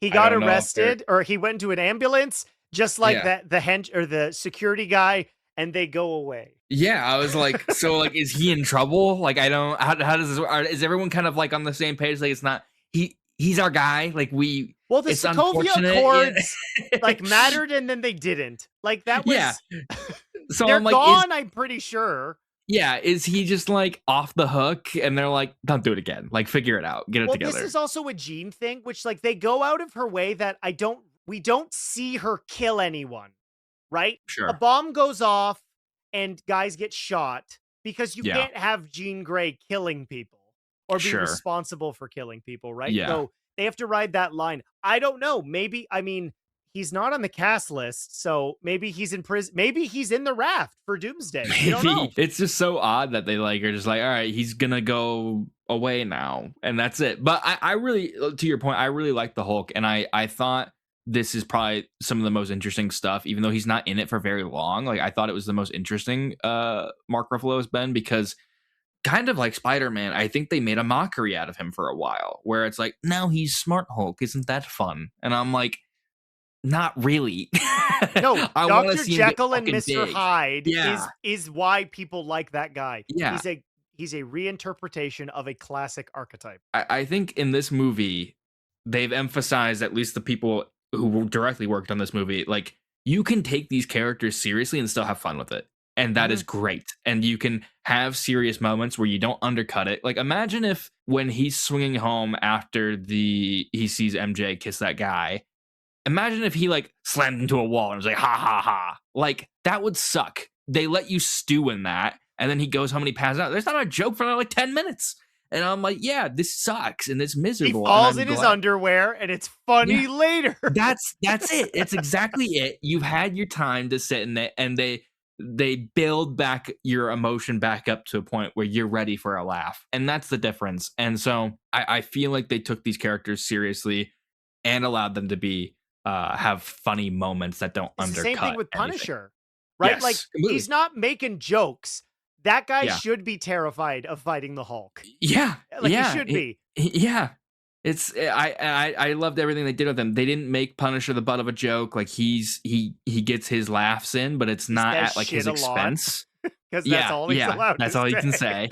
He got arrested, or he went into an ambulance, just like the security guy, and they go away. Yeah, I was like, so like, is he in trouble? Like, I don't. How does this work? Is everyone kind of like on the same page? Like, it's not he's our guy. Like the Sokovia Accords like mattered, and then they didn't. Like that was So they're I'm like, gone. I'm pretty sure. Yeah, is he just like off the hook, and they're like, don't do it again. Like, figure it out, get it together. This is also a Jean thing, which like they go out of her way that we don't see her kill anyone, right? Sure. A bomb goes off and guys get shot, because you Yeah. can't have Jean Grey killing people or be Sure. responsible for killing people, right? Yeah. So they have to ride that line. I don't know. Maybe, I mean, he's not on the cast list, so maybe he's in prison. Maybe he's in the raft for Doomsday. We don't know. Maybe. It's just so odd that they like are just like, all right, he's gonna go away now, and that's it. But I really, to your point, I really like the Hulk, and I thought this is probably some of the most interesting stuff, even though he's not in it for very long. Like I thought it was the most interesting Mark Ruffalo has been, because kind of like Spider-Man, I think they made a mockery out of him for a while, where it's like, now he's Smart Hulk, isn't that fun? And I'm like, not really. No, I wanna Dr. see him get Jekyll and fucking Mr. big. Hyde Yeah. is why people like that guy. Yeah. He's a reinterpretation of a classic archetype. I think in this movie, they've emphasized, at least the people who directly worked on this movie, like, you can take these characters seriously and still have fun with it. And that is great. And you can have serious moments where you don't undercut it. Like, imagine if when he's swinging home after he sees MJ kiss that guy, imagine if he like slammed into a wall and was like, ha ha ha. Like, that would suck. They let you stew in that. And then he goes home and he passes out. There's not a joke for like 10 minutes. And I'm like, yeah, this sucks and it's He miserable. falls in his underwear and it's funny later. That's it. It's exactly it. You've had your time to sit in it, and they build back your emotion back up to a point where you're ready for a laugh. And that's the difference. And so I feel like they took these characters seriously and allowed them to be have funny moments that don't It's undercut the same thing with anything. Punisher, right? Yes, Like, completely. he's not making jokes. That guy Yeah. should be terrified of fighting the Hulk. Yeah. Like, yeah. he should be. Yeah. It's I loved everything they did with him. They didn't make Punisher the butt of a joke. Like, he gets his laughs in, but it's not says at like his shit a lot. expense. Because that's all he's allowed That's to all you can say.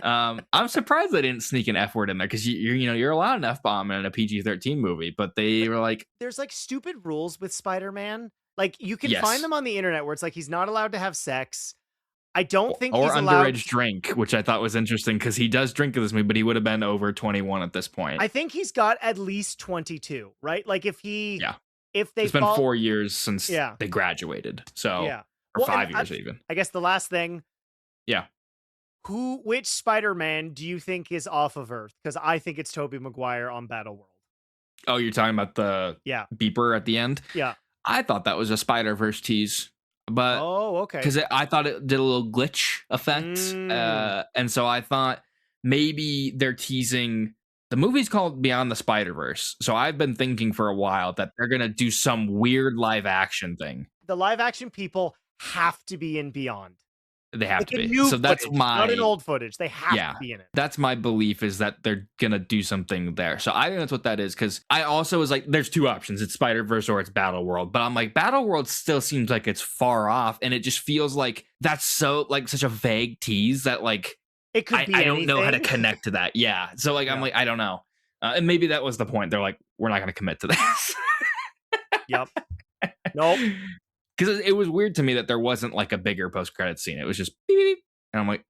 I'm surprised they didn't sneak an F word in there, because you're allowed an F bomb in a PG-13 movie, but they were like, There's like stupid rules with Spider-Man. Like, you can Yes. find them on the internet where it's like he's not allowed to have sex. I don't think or he's allowed. underage drink, which I thought was interesting, because he does drink in this movie, but he would have been over 21 at this point. I think he's got at least 22, right? Like, if they It's been fall, 4 years since Yeah. they graduated, so yeah. or Well, 5 and years even. I guess the last thing. Yeah. Which Spider-Man do you think is off of Earth? Because I think it's Tobey Maguire on Battleworld. Oh, you're talking about the Yeah. beeper at the end? Yeah. I thought that was a Spider-Verse tease, but Oh, okay. because I thought it did a little glitch effect, and so I thought maybe they're teasing. The movie's called Beyond the Spider-Verse, so I've been thinking for a while that they're gonna do some weird live action thing. The live action people have to be in Beyond. They have Like, to in be. new So that's footage, not in my old footage. They have to be in it. That's my belief, is that they're gonna do something there. So I think that's what that is, because I also was like, there's two options: it's Spider-Verse or it's Battleworld. But I'm like, Battleworld still seems like it's far off, and it just feels like that's so like such a vague tease that like It could be I don't know how to anything. connect to that. Yeah. So like I'm like, I don't know. And maybe that was the point. They're like, we're not gonna commit to this. Yep. Nope. Because it was weird to me that there wasn't like a bigger post-credit scene. It was just beep, beep, beep. And I'm like,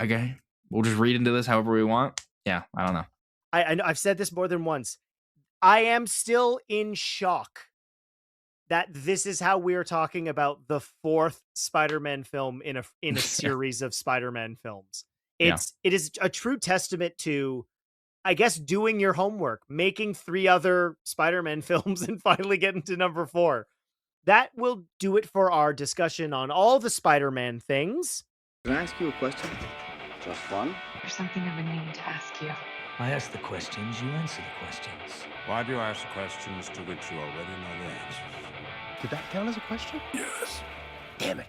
okay, we'll just read into this however we want. Yeah, I don't know. I've said this more than once. I am still in shock that this is how we're talking about the fourth Spider-Man film in a series of Spider-Man films. It is a true testament to, I guess, doing your homework, making 3 other Spider-Man films, and finally getting to number 4. That will do it for our discussion on all the Spider-Man things. Can I ask you a question? Just fun? There's something I've been meaning to ask you. I ask the questions, you answer the questions. Why do you ask questions to which you already know the answers? Did that count as a question? Yes. Damn it.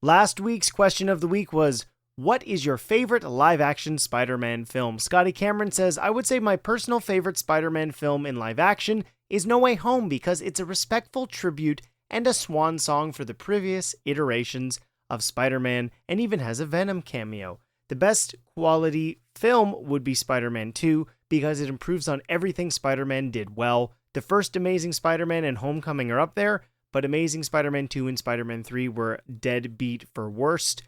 Last week's question of the week was, what is your favorite live-action Spider-Man film? Scotty Cameron says, I would say my personal favorite Spider-Man film in live-action is No Way Home, because it's a respectful tribute and a swan song for the previous iterations of Spider-Man, and even has a Venom cameo. The best quality film would be Spider-Man 2, because it improves on everything Spider-Man did well. The first Amazing Spider-Man and Homecoming are up there, but Amazing Spider-Man 2 and Spider-Man 3 were deadbeat for worst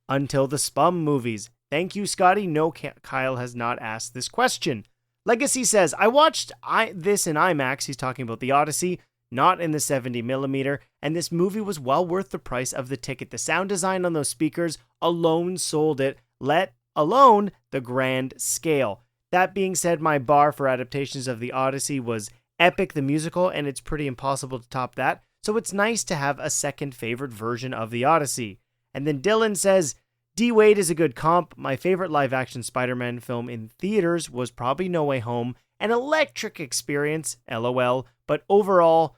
until the Spum movies. Thank you, Scotty. No, Kyle has not asked this question. Legacy says, I watched this in IMAX. He's talking about The Odyssey. not in the 70mm, and this movie was well worth the price of the ticket. The sound design on those speakers alone sold it, let alone the grand scale. That being said, my bar for adaptations of the Odyssey was Epic the Musical, and it's pretty impossible to top that, so it's nice to have a second favorite version of the Odyssey. And then Dylan says, D. Wade is a good comp. My favorite live-action Spider-Man film in theaters was probably No Way Home, an electric experience, LOL, but overall,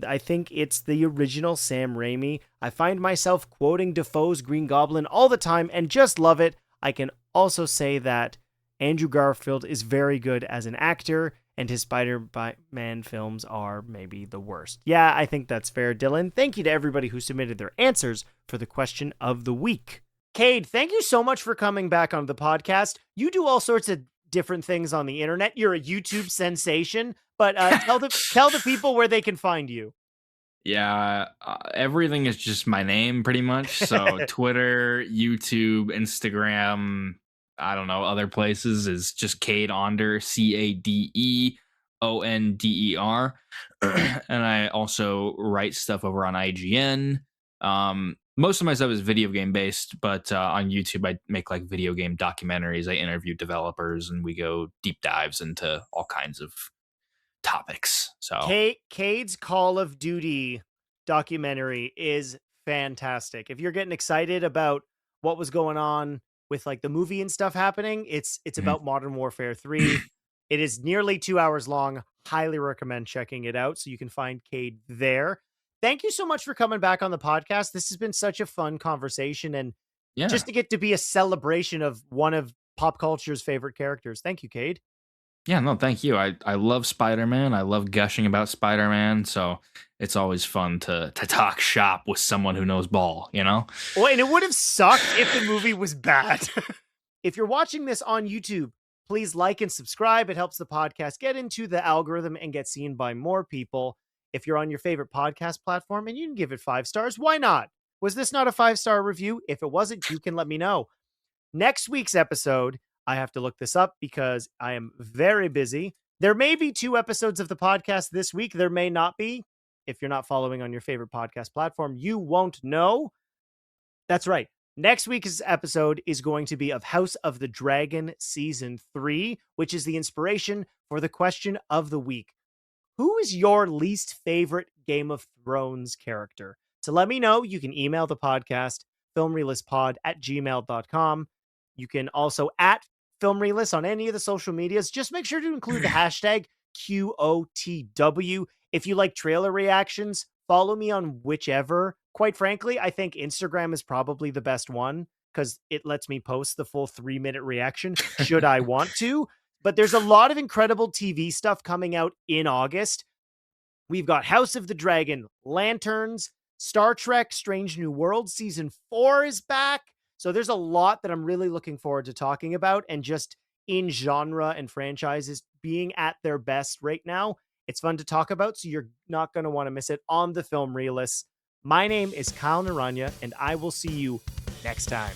I think it's the original Sam Raimi. I find myself quoting Defoe's Green Goblin all the time and just love it. I can also say that Andrew Garfield is very good as an actor, and his Spider-Man films are maybe the worst. Yeah, I think that's fair, Dylan. Thank you to everybody who submitted their answers for the question of the week. Cade, thank you so much for coming back on the podcast. You do all sorts of different things on the internet. You're a YouTube sensation, but tell the people where they can find you. Yeah, everything is just my name pretty much. So Twitter, YouTube, Instagram, I don't know, other places is just Cade Onder, CadeOnder. And I also write stuff over on IGN. Most of my stuff is video game based, but on YouTube, I make like video game documentaries. I interview developers and we go deep dives into all kinds of topics. So Cade's Call of Duty documentary is fantastic. If you're getting excited about what was going on with like the movie and stuff happening, it's about Modern Warfare 3. It is nearly 2 hours long. Highly recommend checking it out. So you can find Cade there. Thank you so much for coming back on the podcast. This has been such a fun conversation, and just to get to be a celebration of one of pop culture's favorite characters. Thank you, Cade. Yeah, no, thank you. I love Spider-Man. I love gushing about Spider-Man. So it's always fun to talk shop with someone who knows ball, you know? Well, and it would have sucked if the movie was bad. If you're watching this on YouTube, please like and subscribe. It helps the podcast get into the algorithm and get seen by more people. If you're on your favorite podcast platform and you can give it 5 stars, why not? Was this not a 5-star review? If it wasn't, you can let me know. Next week's episode, I have to look this up because I am very busy. There may be 2 episodes of the podcast this week. There may not be. If you're not following on your favorite podcast platform, you won't know. That's right. Next week's episode is going to be of House of the Dragon Season 3, which is the inspiration for the question of the week. Who is your least favorite Game of Thrones character? To let me know, you can email the podcast, filmreleasepod@gmail.com. You can also @filmrelease on any of the social medias. Just make sure to include the hashtag QOTW. If you like trailer reactions, follow me on whichever. Quite frankly, I think Instagram is probably the best one because it lets me post the full 3-minute reaction should I want to. But there's a lot of incredible TV stuff coming out in August. We've got House of the Dragon, Lanterns, Star Trek Strange New Worlds Season 4 is back. So there's a lot that I'm really looking forward to talking about, and just in genre and franchises being at their best right now. It's fun to talk about, so you're not going to want to miss it on the Film Realist. My name is Kyle Naranya, and I will see you next time.